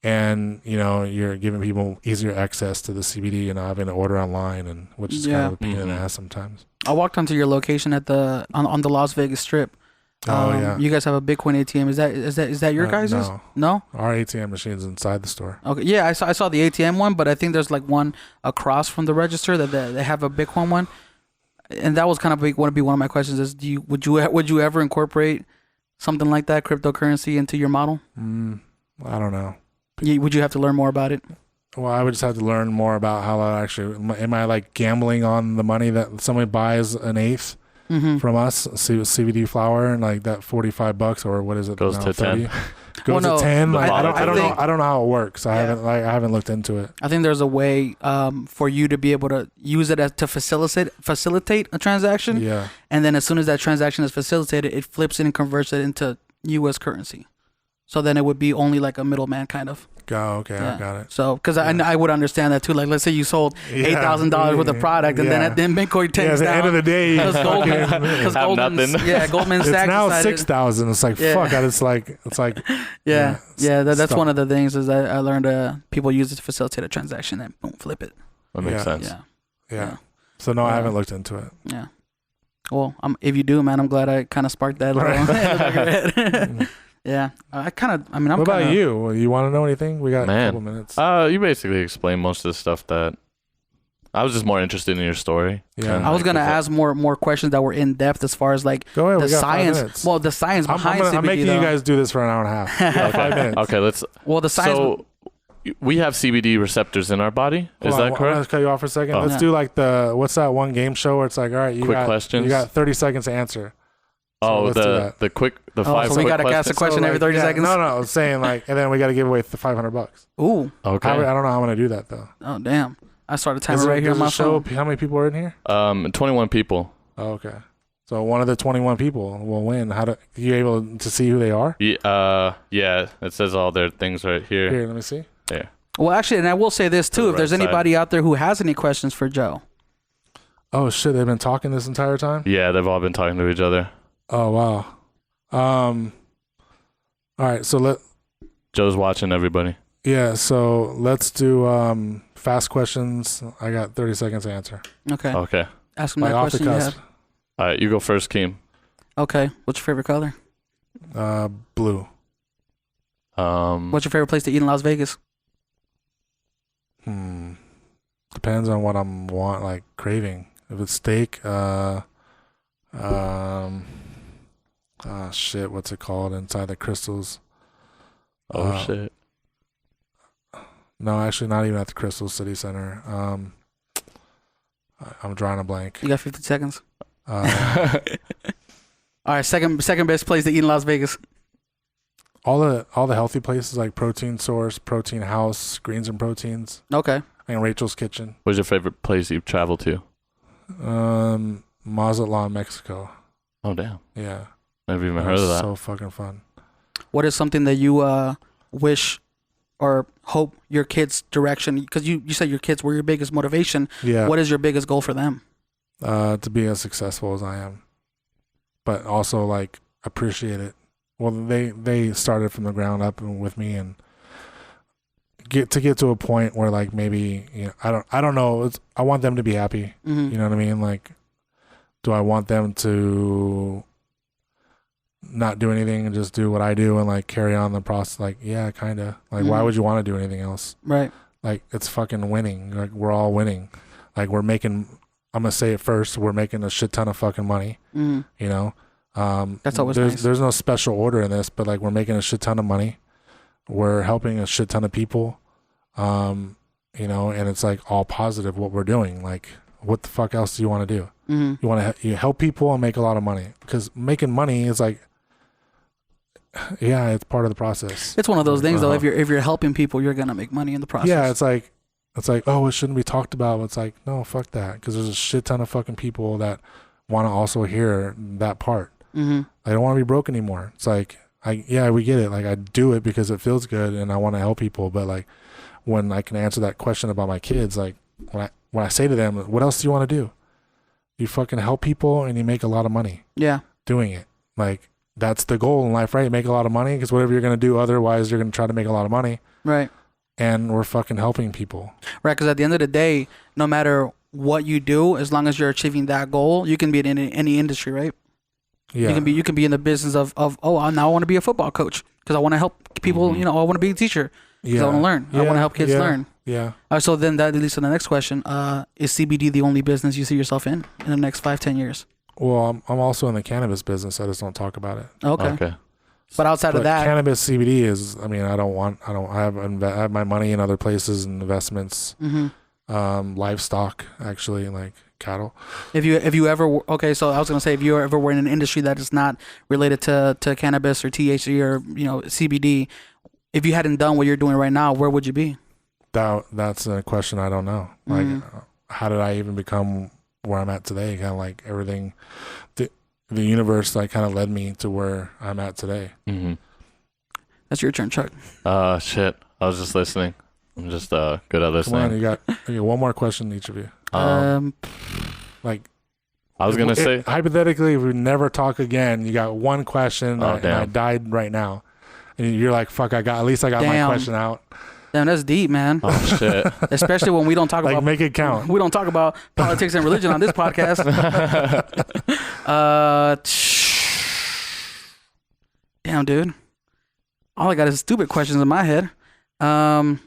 and you're giving people easier access to the CBD, having to order online, and which is kind of a pain in the ass sometimes. I walked onto your location at on the Las Vegas Strip. Yeah. You guys have a Bitcoin ATM. Is that your guys'? No. Our ATM machine's inside the store. Okay. Yeah, I saw the ATM one, but I think there's like one across from the register that they have a Bitcoin one, and that was kind of want to be one of my questions. Is would you ever incorporate something like that, cryptocurrency, into your model? I don't know. Would you have to learn more about it? Well, I would just have to learn more about how I actually am I like gambling on the money that somebody buys an eighth from us, CBD flower, and like that $45 or what is it? Goes to 30? 10. Goes to 10. I don't think- know. I don't know how it works. I haven't looked into it. I think there's a way for you to be able to use it to facilitate a transaction. Yeah. And then as soon as that transaction is facilitated, it flips it and converts it into U.S. currency. So then it would be only like a middleman kind of. Oh, okay, Yeah. I got it. So, because I would understand that too. Like, let's say you sold $8,000 worth of product, and then Bitcoin tanks at the down. end of the day, Because Have Goldman nothing. Sachs it's now decided- 6,000. It's like Yeah. fuck. It's like That's stop. one of the things is I learned people use it to facilitate a transaction and boom, flip it. That makes Yeah. sense. Yeah. Yeah. So no, I haven't looked into it. Yeah. Well, if you do, man, I'm glad I kind of sparked that. Little Yeah. I'm What kind about of. you? You want to know anything? We got a Man. couple minutes. You basically explained most of the stuff that I was just more interested in your story. Yeah. And, I was like, gonna with ask more questions that were in depth as far as like Go ahead. the We got 5 science. minutes. Well, the science behind CBD. I'm making though. you guys do this for an hour and a half. We got 5 minutes. Okay, let's. Well, the science. So we have CBD receptors in our body. Is Hold on, that I'm correct? gonna cut you off for a second. Oh. Let's Yeah. do like what's that one game show where it's like, all right, you Quick got questions? You got 30 seconds to answer. So let's do that. the 5 so we quick gotta ask a questions? question every 30 seconds. No, I'm saying like, and then we got to give away the $500. Ooh. Okay. I don't know how I'm gonna do that though. Oh damn. I started a timer Does it- right here on does my it show phone. how many people are in here? 21 people. Oh, okay. So one of the 21 people will win. Are you able to see who they are? Yeah. It says all their things right here. Here, let me see. There. Well, actually, and I will say this too: The if there's right side. anybody out there who has any questions for Joe, Oh shit, they've been talking this entire time? Yeah, they've all been talking to each other. Oh wow. All right, so Joe's watching everybody. so let's do fast questions. I got 30 seconds to answer. okay. Okay. Ask him Like that off the question you cusp. had. All right, you go first, Keem. Okay. What's your favorite color? Blue. What's your favorite place to eat in Las Vegas? Depends on what I'm like craving. If it's steak, shit, what's it called inside the Crystals? Shit. No, actually, not even at the Crystal City Center. I'm drawing a blank. You got 50 seconds. Uh, All right. Second best place to eat in Las Vegas. all the healthy places like Protein Source, Protein House, Greens and Proteins, Okay. and Rachel's Kitchen. What's your favorite place you've traveled to? Mazatlan, Mexico. Oh, damn. Yeah. Never even That heard was of that. So fucking fun. What is something that you wish or hope your kids' direction? Because you said your kids were your biggest motivation. Yeah. What is your biggest goal for them? To be as successful as I am, but also like appreciate it. Well, they started from the ground up and with me, and get to a point where like maybe, you know, I don't know. I want them to be happy. Mm-hmm. You know what I mean? Like, do I want them to not do anything and just do what I do and like carry on the process? Like, yeah, kind of. Like, why would you want to do anything else? Right. Like, it's fucking winning. Like, we're all winning. Like, we're making. I'm gonna say it first. We're making a shit ton of fucking money. Mm-hmm. You know. That's always there's nice. there's no special order in this, but like we're making a shit ton of money. We're helping a shit ton of people. You know, and it's like all positive what we're doing. Like, what the fuck else do you want to do? Mm-hmm. You want to you help people and make a lot of money, because making money is like, yeah, it's part of the process. It's one of those things though. If you're helping people, you're gonna make money in the process. Yeah, it's like, oh, it shouldn't be talked about. It's like, no, fuck that, because there's a shit ton of fucking people that want to also hear that part. Mm-hmm. I don't want to be broke anymore. It's like, we get it. Like, I do it because it feels good and I want to help people. But like, when I can answer that question about my kids, like when I say to them, what else do you want to do? You fucking help people and you make a lot of money. Yeah. Doing it. Like, that's the goal in life, right? You make a lot of money, because whatever you're going to do otherwise, you're going to try to make a lot of money. Right. And we're fucking helping people. Right. Because at the end of the day, no matter what you do, as long as you're achieving that goal, you can be in any industry, right? Yeah. You can be in the business of now I want to be a football coach because I want to help people. Mm-hmm. You know, I want to be a teacher because I want to learn. I want to help kids learn. Yeah. So then that leads to the next question: is CBD the only business you see yourself in the next 5-10 years? Well, I'm also in the cannabis business. I just don't talk about it. Okay. But outside of that, cannabis CBD is. I mean, I have my money in other places and investments. Mm-hmm. Livestock, actually, like cattle. If you ever so I was gonna say, if you ever were in an industry that is not related to cannabis or THC or CBD, if you hadn't done what you're doing right now, where would you be? That's a question I don't know. Like, how did I even become where I'm at today? Kind of like everything, the universe like kind of led me to where I'm at today. Mm-hmm. That's your turn, Chuck. Shit. I was just listening. I'm just good at listening. Come on, you got one more question, each of you. Like, I was gonna say, hypothetically, if we never talk again, you got one question, and I died right now, and you're like, "Fuck, at least I got my question out." Damn, that's deep, man. oh shit. Especially when we don't talk Like, about make it count. We don't talk about politics and religion on this podcast. Damn, dude. All I got is stupid questions in my head. Come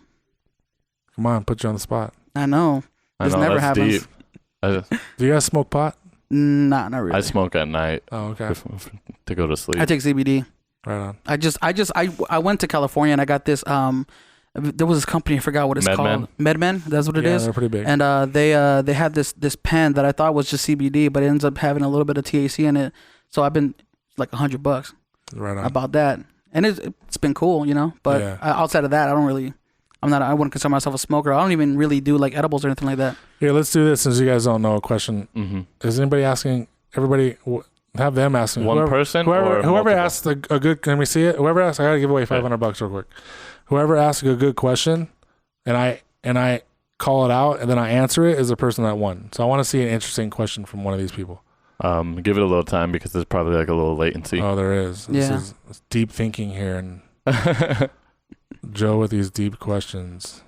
on, put you on the spot. I know. This never happens. Do you guys smoke pot? Nah, not really. I smoke at night. Oh, okay. To go to sleep. I take CBD. Right on. I went to California and I got this. There was this company, I forgot what it's called. MedMen. That's what it is. Yeah, they're pretty big. And they had this pen that I thought was just CBD, but it ends up having a little bit of THC in it. So I've been like $100 right on. about that, and it's been cool, But outside of that, I wouldn't consider myself a smoker. I don't even really do like edibles or anything like that. Here, let's do this since you guys don't know a question. Mm-hmm. Is anybody asking? Everybody, have them asking. One person or whoever multiple? asks a good. Can we see it? Whoever asks, I gotta give away $500 real quick. Whoever asks a good question, and I call it out, and then I answer it, is the person that won. So I want to see an interesting question from one of these people. Give it a little time because there's probably like a little latency. Oh, there is. This is deep thinking here, and Joe with these deep questions.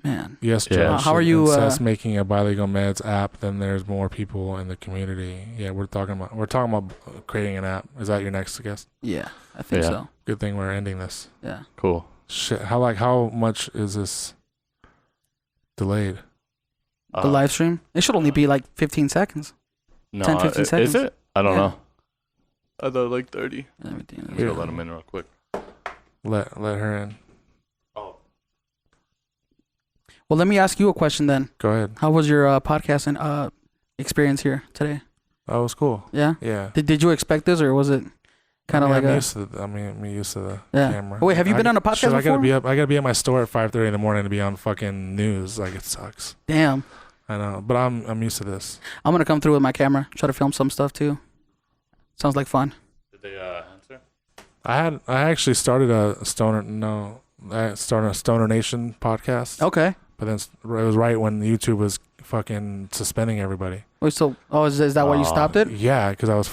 Man. Yes, Yeah. Joe. How are you, Since making a bilegal meds app, then there's more people in the community. Yeah, we're talking about creating an app. Is that your next guest? Yeah, I think Yeah. so. Good thing we're ending this. Yeah. Cool. Shit. How much is this delayed? The live stream? It should only be like 15 seconds. No, 10, 15 seconds. Is it? I don't Yeah. know. I thought like 30. Everything. Let's go let him in real quick. Let her in. Oh. Well, let me ask you a question then. Go ahead. How was your podcasting experience here today? That was cool. Yeah? Yeah. Did you expect this, or was it kind of like I'm a... used to I'm used to the Yeah. camera. Oh, wait, have you been on a podcast shit, I before? gotta be at my store at 5:30 in the morning to be on fucking news. Like, it sucks. Damn. I know, but I'm used to this. I'm going to come through with my camera, try to film some stuff too. Sounds like fun. Did they answer? I actually started a Stoner Nation podcast. Okay. But then it was right when YouTube was fucking suspending everybody. Wait, so, is that why you stopped it? Yeah, because I was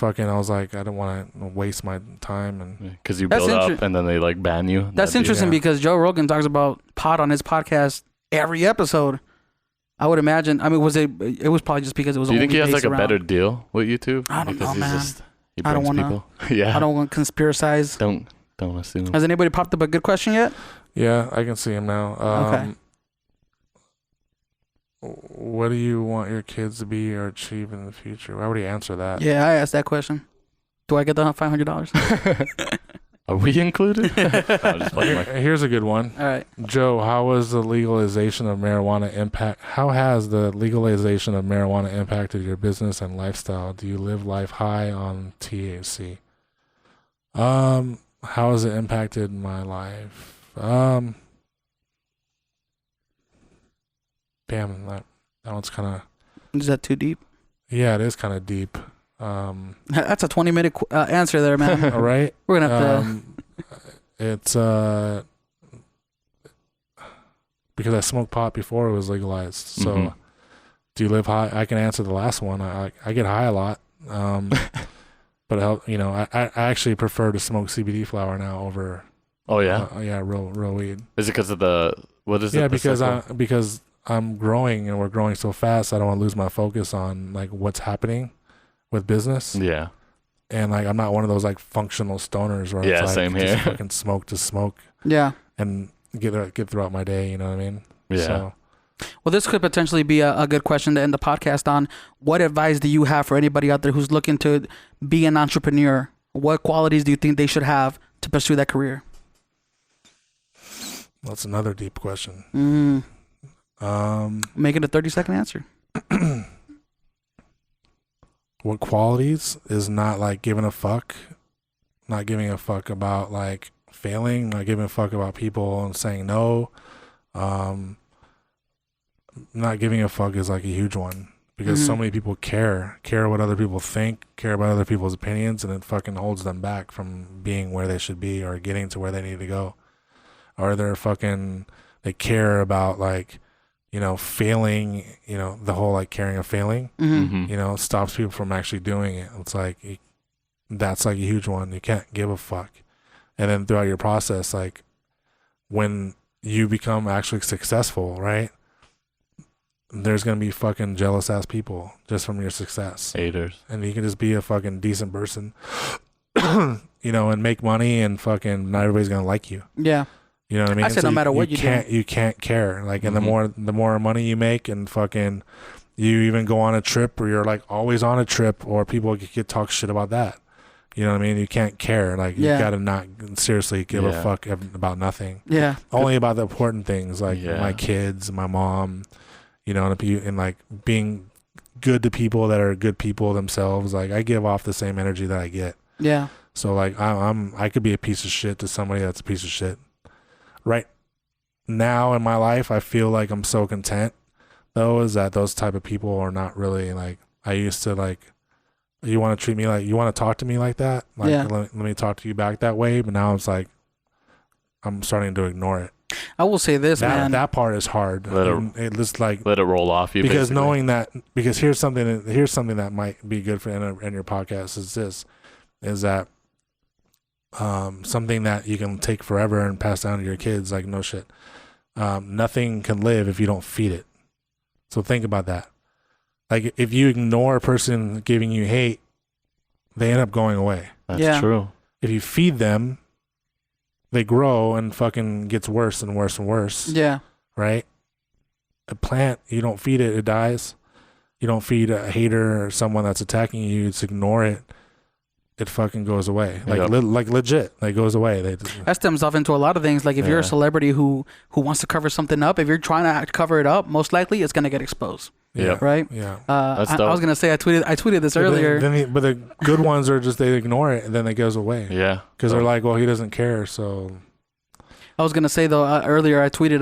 like, I don't want to waste my time. And Because you That's build up inter- and then they like ban you. That's That'd be- interesting yeah. because Joe Rogan talks about pot on his podcast every episode. I would imagine. I mean, it was probably just because it was. Do you think he only has like based a around- better deal with YouTube? I don't Because know, he's man. He I don't brings wanna- people. Yeah. I don't want to conspiracize. Don't assume. Has anybody popped up a good question yet? yeah, I can see him now. Okay. What do you want your kids to be or achieve in the future? I already answered that. Yeah, I asked that question. Do I get the $500? Are we included? I'm just playing my- Here's a good one. All right. Joe, how has the legalization of marijuana impacted your business and lifestyle? Do you live life high on THC? How has it impacted my life? Damn, that one's kind of... Is that too deep? Yeah, it is kind of deep. That's a 20-minute answer there, man. All right. We're gonna have to. It's because I smoked pot before it was legalized. So, Mhm. do you live high? I can answer the last one. I get high a lot. But I actually prefer to smoke CBD flower now over. Oh yeah. Real weed. Is it because of the what is it? Yeah, the circle? because I'm growing and we're growing so fast. I don't want to lose my focus on like what's happening with business. Yeah. And like I'm not one of those like functional stoners where Yeah, it's like same just here. fucking smoke Yeah. and get throughout my day. You know what I mean? Yeah. So, Well, this could potentially be a good question to end the podcast on. What advice do you have for anybody out there who's looking to be an entrepreneur? What qualities do you think they should have to pursue that career? that's another deep question. Make it a 30-second answer. What qualities is not like giving a fuck, not giving a fuck about like failing, not giving a fuck about people and saying no. Not giving a fuck is like a huge one because so many people care what other people think, care about other people's opinions, and it fucking holds them back from being where they should be or getting to where they need to go. Or they care about like, failing, the whole like caring of failing, Mhm. stops people from actually doing it. It's like, that's like a huge one. You can't give a fuck. And then throughout your process, like when you become actually successful, right? There's going to be fucking jealous ass people just from your success. Haters. And you can just be a fucking decent person, and make money and fucking not everybody's going to like you. Yeah. You know what I mean? I said no matter what you do. You can't care. Like, and the more money you make and fucking you even go on a trip or you're like always on a trip or people get talk shit about that. You know what I mean? You can't care. Like, you got to not seriously give a fuck about nothing. Yeah. Only about the important things like Yeah. my kids, my mom, and like being good to people that are good people themselves. Like, I give off the same energy that I get. Yeah. So like I could be a piece of shit to somebody that's a piece of shit. Right now in my life, I feel like I'm so content though, is that those type of people are not really like, I used to like, you want to treat me like, you want to talk to me like that? Like, Yeah. let me talk to you back that way. But now it's like, I'm starting to ignore it. I will say this, man. That part is hard. Let it- And it just like, Let it roll off you. because basically. knowing that, because here's something that might be good for in your podcast is that something that you can take forever and pass down to your kids, like no shit. Nothing can live if you don't feed it. So think about that. Like if you ignore a person giving you hate, they end up going away. That's true. If you feed them, they grow and fucking gets worse and worse and worse. Yeah. Right? A plant, you don't feed it, it dies. You don't feed a hater or someone that's attacking you, you just ignore it. It fucking goes away. Like like legit. Like goes away. That stems off into a lot of things. Like if you're a celebrity who wants to cover something up, if you're trying to cover it up, most likely it's gonna get exposed. Yeah. Right? Yeah. I was gonna say I tweeted this earlier. But the good ones are just they ignore it and then it goes away. Yeah. Because they're like, well, he doesn't care, so I was gonna say though earlier I tweeted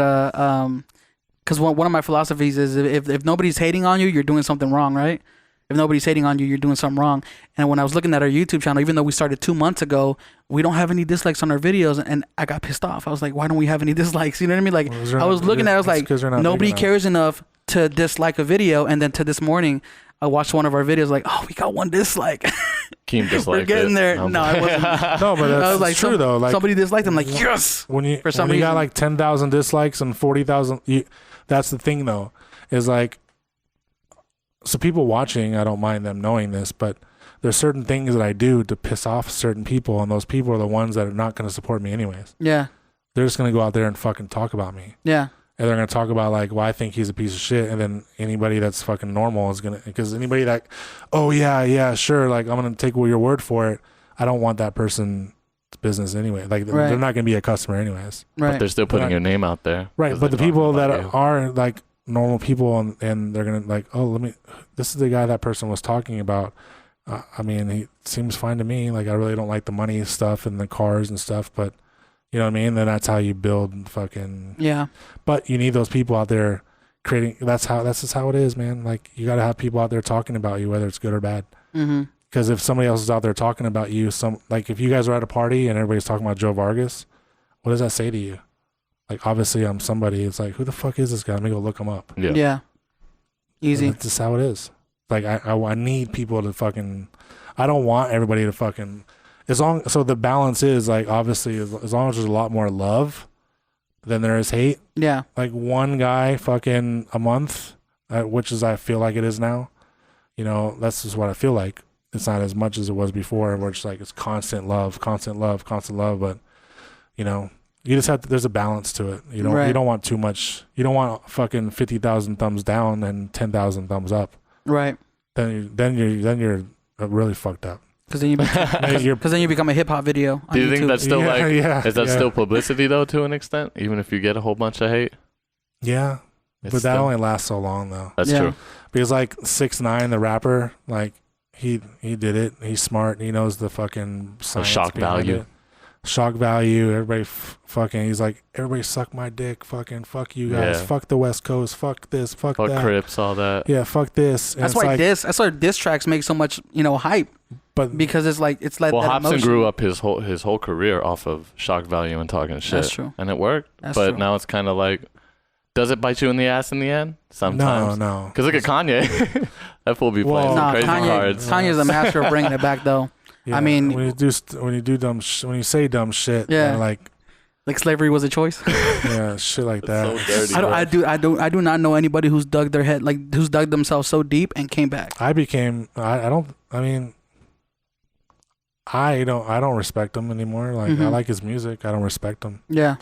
because one of my philosophies is if nobody's hating on you, you're doing something wrong, right? If nobody's hating on you, you're doing something wrong. And when I was looking at our YouTube channel, even though we started 2 months ago, we don't have any dislikes on our videos. And I got pissed off. I was like, why don't we have any dislikes? You know what I mean? Like, I was looking at it, I was like, nobody cares enough to dislike a video. And then to this morning, I watched one of our videos, like, oh, we got one dislike. Keem disliked We're getting there. No, I wasn't. No, but that's like, true though. Like somebody disliked them, like, yes. When you for some reason, you got like 10,000 dislikes and 40,000, that's the thing though, is like, so people watching, I don't mind them knowing this, but there's certain things that I do to piss off certain people, and those people are the ones that are not going to support me anyways. Yeah. They're just going to go out there and fucking talk about me. Yeah. And they're going to talk about like, well, I think he's a piece of shit. And then anybody that's fucking normal is going to, because anybody that, oh yeah, sure. Like I'm going to take your word for it. I don't want that person's business anyway. Like they're not going to be a customer anyways. Right. But they're still putting your name out there. Right. But the people that are like normal people and they're going to like, oh, this is the guy that person was talking about. I mean, he seems fine to me. Like I really don't like the money stuff and the cars and stuff, but you know what I mean? Then that's how you build fucking. Yeah. But you need those people out there creating. That's just how it is, man. Like you got to have people out there talking about you, whether it's good or bad. Mm-hmm. Because if somebody else is out there talking about you, like if you guys are at a party and everybody's talking about Joe Vargas, what does that say to you? Like obviously I'm somebody. It's like, who the fuck is this guy? Let me go look him up. Yeah. Easy. That's just how it is. Like I need people to fucking. I don't want everybody to fucking. So the balance is like obviously as long as there's a lot more love than there is hate. Yeah. Like one guy fucking a month, which is I feel like it is now. You know, that's just what I feel like. It's not as much as it was before, where it's like it's constant love. But you know, you just have to. There's a balance to it. You don't. You don't want too much. You don't want fucking 50,000 thumbs down and 10,000 thumbs up. Right. Then you're really fucked up. Because then you become a hip hop video. Do you think YouTube. that's still is that still publicity though, to an extent, even if you get a whole bunch of hate? Yeah, but that only lasts so long though. That's true. Because like 6ix9ine, the rapper, like he did it. He's smart. He knows the fucking science shock value. It. Shock value. Everybody fucking. He's like, everybody suck my dick. Fucking fuck you guys. Yeah. Fuck the West Coast. Fuck this. Fuck that. Crips. All that. Yeah. Fuck this. And that's why that's why diss tracks make so much hype. But because it's like well, that Hobson emotion. grew up his whole career off of shock value and talking shit. That's true. And it worked. But now it's kind of like, does it bite you in the ass in the end? Sometimes. No. Because look at Kanye. That fool be playing some crazy cards. Kanye's a master of bringing it back though. Yeah, I mean, when you say dumb shit, like slavery was a choice. Yeah, shit like that. So dirty, I do not know anybody who's dug their head, who's dug themselves so deep and came back. I don't respect him anymore. Like I like his music. I don't respect him. Yeah.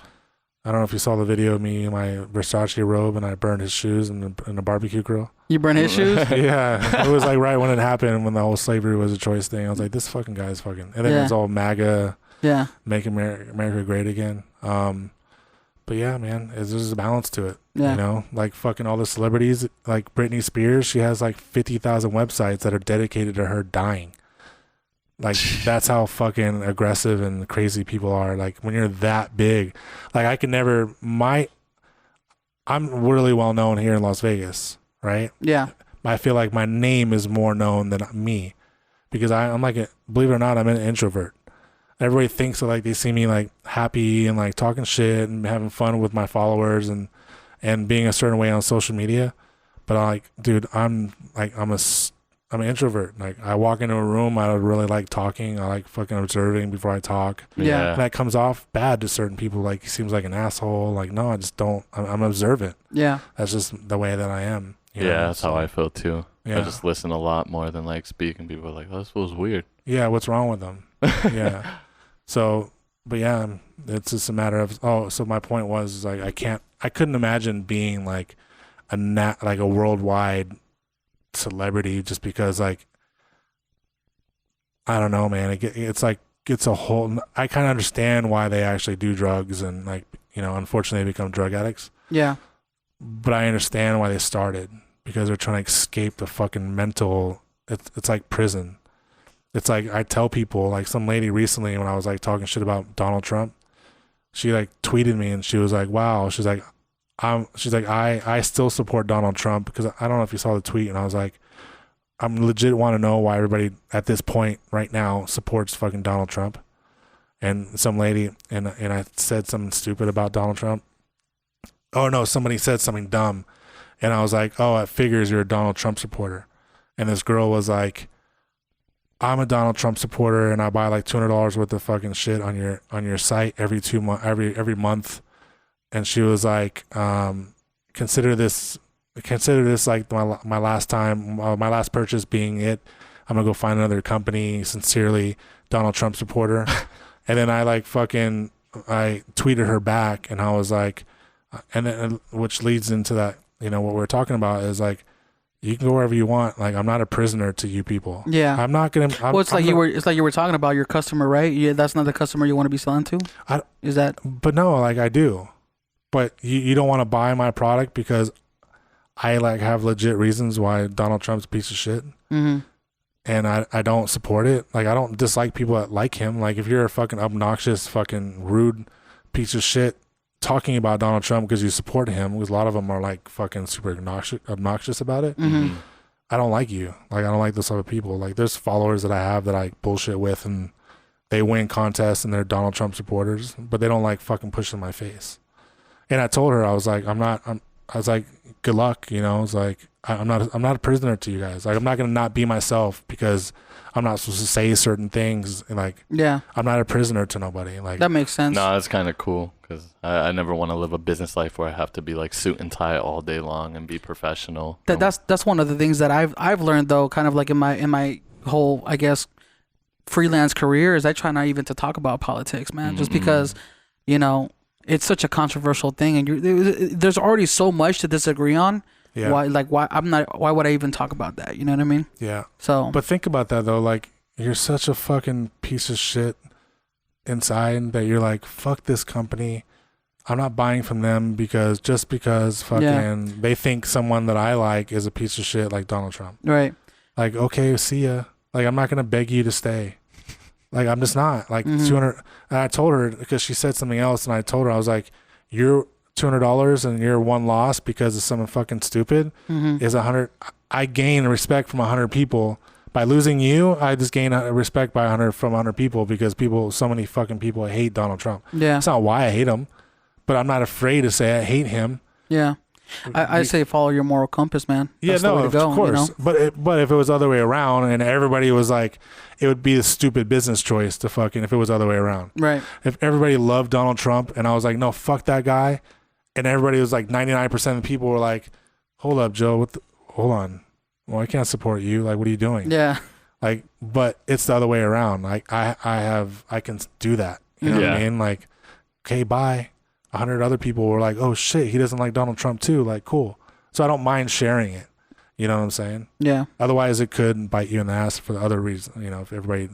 I don't know if you saw the video of me in my Versace robe and I burned his shoes in a barbecue grill. You burned his shoes? Yeah. It was like right when it happened, when the whole slavery was a choice thing. I was like, this fucking guy's fucking. And then it's all MAGA. Yeah. Make America great again. But yeah, man, there's a balance to it. Yeah. You know, like fucking all the celebrities, like Britney Spears, she has like 50,000 websites that are dedicated to her dying. Like that's how fucking aggressive and crazy people are. Like when you're that big, like I can never. I'm really well known here in Las Vegas, right? Yeah. I feel like my name is more known than me, because I'm like, believe it or not, I'm an introvert. Everybody thinks that like they see me like happy and like talking shit and having fun with my followers and being a certain way on social media, but I'm like, dude, I'm I'm an introvert. Like I walk into a room, I really like talking. I like fucking observing before I talk. Yeah. And that comes off bad to certain people. Like he seems like an asshole. Like no, I just don't. I'm observant. Yeah. That's just the way that I am. You know? That's how I feel too. Yeah. I just listen a lot more than like speak, and people are like, "Oh, this feels weird." Yeah, what's wrong with them? Yeah. So, but yeah, it's just a matter of. Oh, so my point was like I couldn't imagine being like a worldwide celebrity just because like I don't know, man. It's like it's a whole. I kind of understand why they actually do drugs and like unfortunately they become drug addicts. Yeah. But I understand why they started because they're trying to escape the fucking mental. It's like prison. It's like I tell people like some lady recently when I was like talking shit about Donald Trump, she like tweeted me and she was like, "Wow," she's like, I still support Donald Trump because I don't know if you saw the tweet and I was like, I'm legit want to know why everybody at this point right now supports fucking Donald Trump. And some lady and I said something stupid about Donald Trump. Oh no, somebody said something dumb. And I was like, oh, it figures you're a Donald Trump supporter. And this girl was like, I'm a Donald Trump supporter and I buy like $200 worth of fucking shit on your site every month. And she was like, consider this like my last purchase being it. I'm gonna go find another company. Sincerely, Donald Trump supporter. And then I tweeted her back and I was like, and then which leads into that, what we're talking about is like, you can go wherever you want. Like I'm not a prisoner to you people. Yeah. I'm not gonna. It's like you were talking about your customer, right? Yeah, that's not the customer you want to be selling to. Is that? But no, like I do. But you don't want to buy my product because I like have legit reasons why Donald Trump's a piece of shit. Mm-hmm. And I don't support it. Like I don't dislike people that like him. Like if you're a fucking obnoxious, fucking rude piece of shit talking about Donald Trump because you support him, because a lot of them are like fucking super obnoxious about it. Mm-hmm. I don't like you. Like I don't like those other people. Like there's followers that I have that I bullshit with and they win contests and they're Donald Trump supporters, but they don't like fucking push in my face. And I told her, I was like, I was like, good luck, I was like, I'm not a prisoner to you guys. Like, I'm not going to not be myself because I'm not supposed to say certain things. And like, yeah, I'm not a prisoner to nobody. Like that makes sense. No, that's kind of cool because I never want to live a business life where I have to be like suit and tie all day long and be professional. That's one of the things that I've learned though, kind of like in my whole, I guess, freelance career is I try not even to talk about politics, man, just because, it's such a controversial thing, and there's already so much to disagree on. Yeah. Why would I even talk about that? You know what I mean? Yeah. So. But think about that though. Like you're such a fucking piece of shit inside that you're like, fuck this company. I'm not buying from them because fucking they think someone that I like is a piece of shit like Donald Trump. Right. Like, okay, see ya. Like I'm not gonna beg you to stay. Like I'm just not. Like 200. And I told her because she said something else, and I told her I was like, "You're $200 and your one loss because of something fucking stupid is 100. I gain respect from 100 people by losing you. I just gain respect by 100 from 100 people because so many fucking people hate Donald Trump. Yeah, it's not why I hate him, but I'm not afraid to say I hate him. Yeah. I say follow your moral compass, man. That's the way to go, of course. But if it was the other way around and everybody was like, it would be a stupid business choice to fucking if it was the other way around. Right. If everybody loved Donald Trump and I was like, no, fuck that guy, and everybody was like 99% of the people were like, hold up, Joe, hold on. Well, I can't support you. Like, what are you doing? Yeah. Like, but it's the other way around. Like I can do that. You know what I mean? Like, okay, bye. 100 other people were like, oh shit, he doesn't like Donald Trump too. Like, cool. So I don't mind sharing it. You know what I'm saying? Yeah. Otherwise it could bite you in the ass for the other reason. If everybody.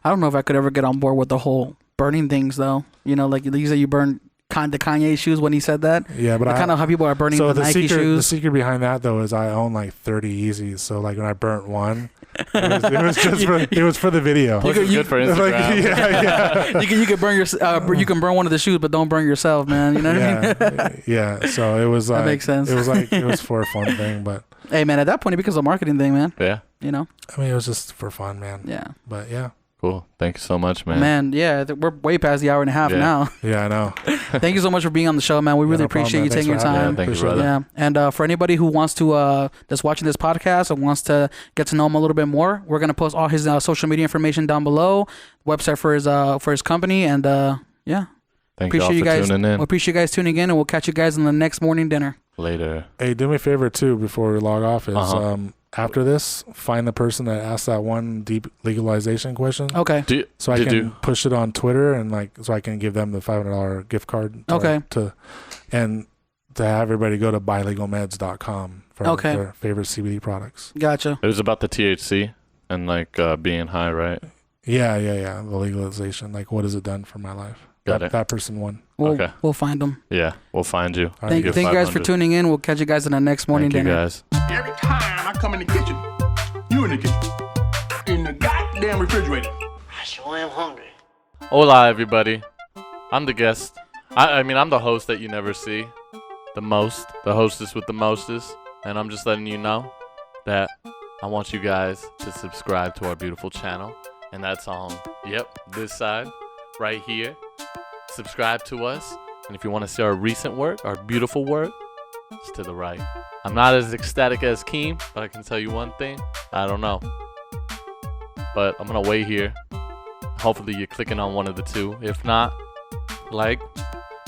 I don't know if I could ever get on board with the whole burning things though. Like you said, you burned the Kanye shoes when he said that. Yeah, but I kind of how people are burning the Nike shoes. The secret behind that though is I own like 30 Yeezys. So like when I burnt one, it was for the video. Which is good for Instagram. Like, you can burn you can burn one of the shoes, but don't burn yourself, man. You know what I mean? Yeah. So it was like, that makes sense. It was for a fun thing, but hey, man, at that point it becomes a marketing thing, man. Yeah. I mean, it was just for fun, man. Yeah. But yeah. Cool. Thank you so much, man. Man, yeah, we're way past the hour and a half now. Yeah, I know. Thank you so much for being on the show, man. We really no problem, appreciate man. you Thanks taking your for having time. me. Thank you, Appreciate brother. Yeah, and for anybody who wants to that's watching this podcast and wants to get to know him a little bit more, we're gonna post all his social media information down below, website for his company, and yeah. Thank you all Appreciate for you guys. tuning in. We appreciate you guys tuning in, and we'll catch you guys in the next morning dinner. Later. Hey, do me a favor too before we log off. Is after this, find the person that asked that one deep legalization question. Okay. So I can push it on Twitter and so I can give them the $500 gift card. To have everybody go to buylegalmeds.com for their favorite CBD products. Gotcha. It was about the THC and being high, right? Yeah. The legalization. Like, what has it done for my life? Got it. That person won. We'll find them. Yeah, we'll find you. Thank you guys for tuning in. We'll catch you guys in the next morning dinner. dinner. Thank you guys. Every time I come in the kitchen, you in the kitchen. In the goddamn refrigerator. I sure am hungry. Hola, everybody. I'm the guest. I mean, I'm the host that you never see. The hostess with the mostest. And I'm just letting you know that I want you guys to subscribe to our beautiful channel. And that's on, this side, right here. Subscribe to us. And if you want to see our recent work, our beautiful work, it's to the right. I'm not as ecstatic as Keem, but I can tell you one thing. I don't know. But I'm going to wait here. Hopefully you're clicking on one of the two. If not, like,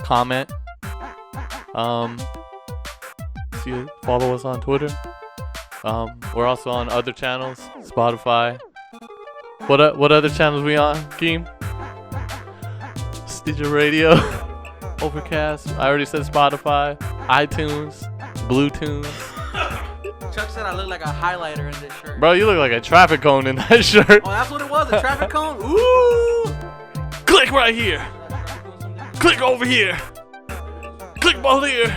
comment. Follow us on Twitter. We're also on other channels, Spotify. What other channels we on, Keem? Stitcher Radio, Overcast. I already said Spotify, iTunes, Bluetooth. Chuck said I look like a highlighter in this shirt. Bro, you look like a traffic cone in that shirt. Oh, that's what it was, a traffic cone? Ooh! Click right here. Click over here. Click both here.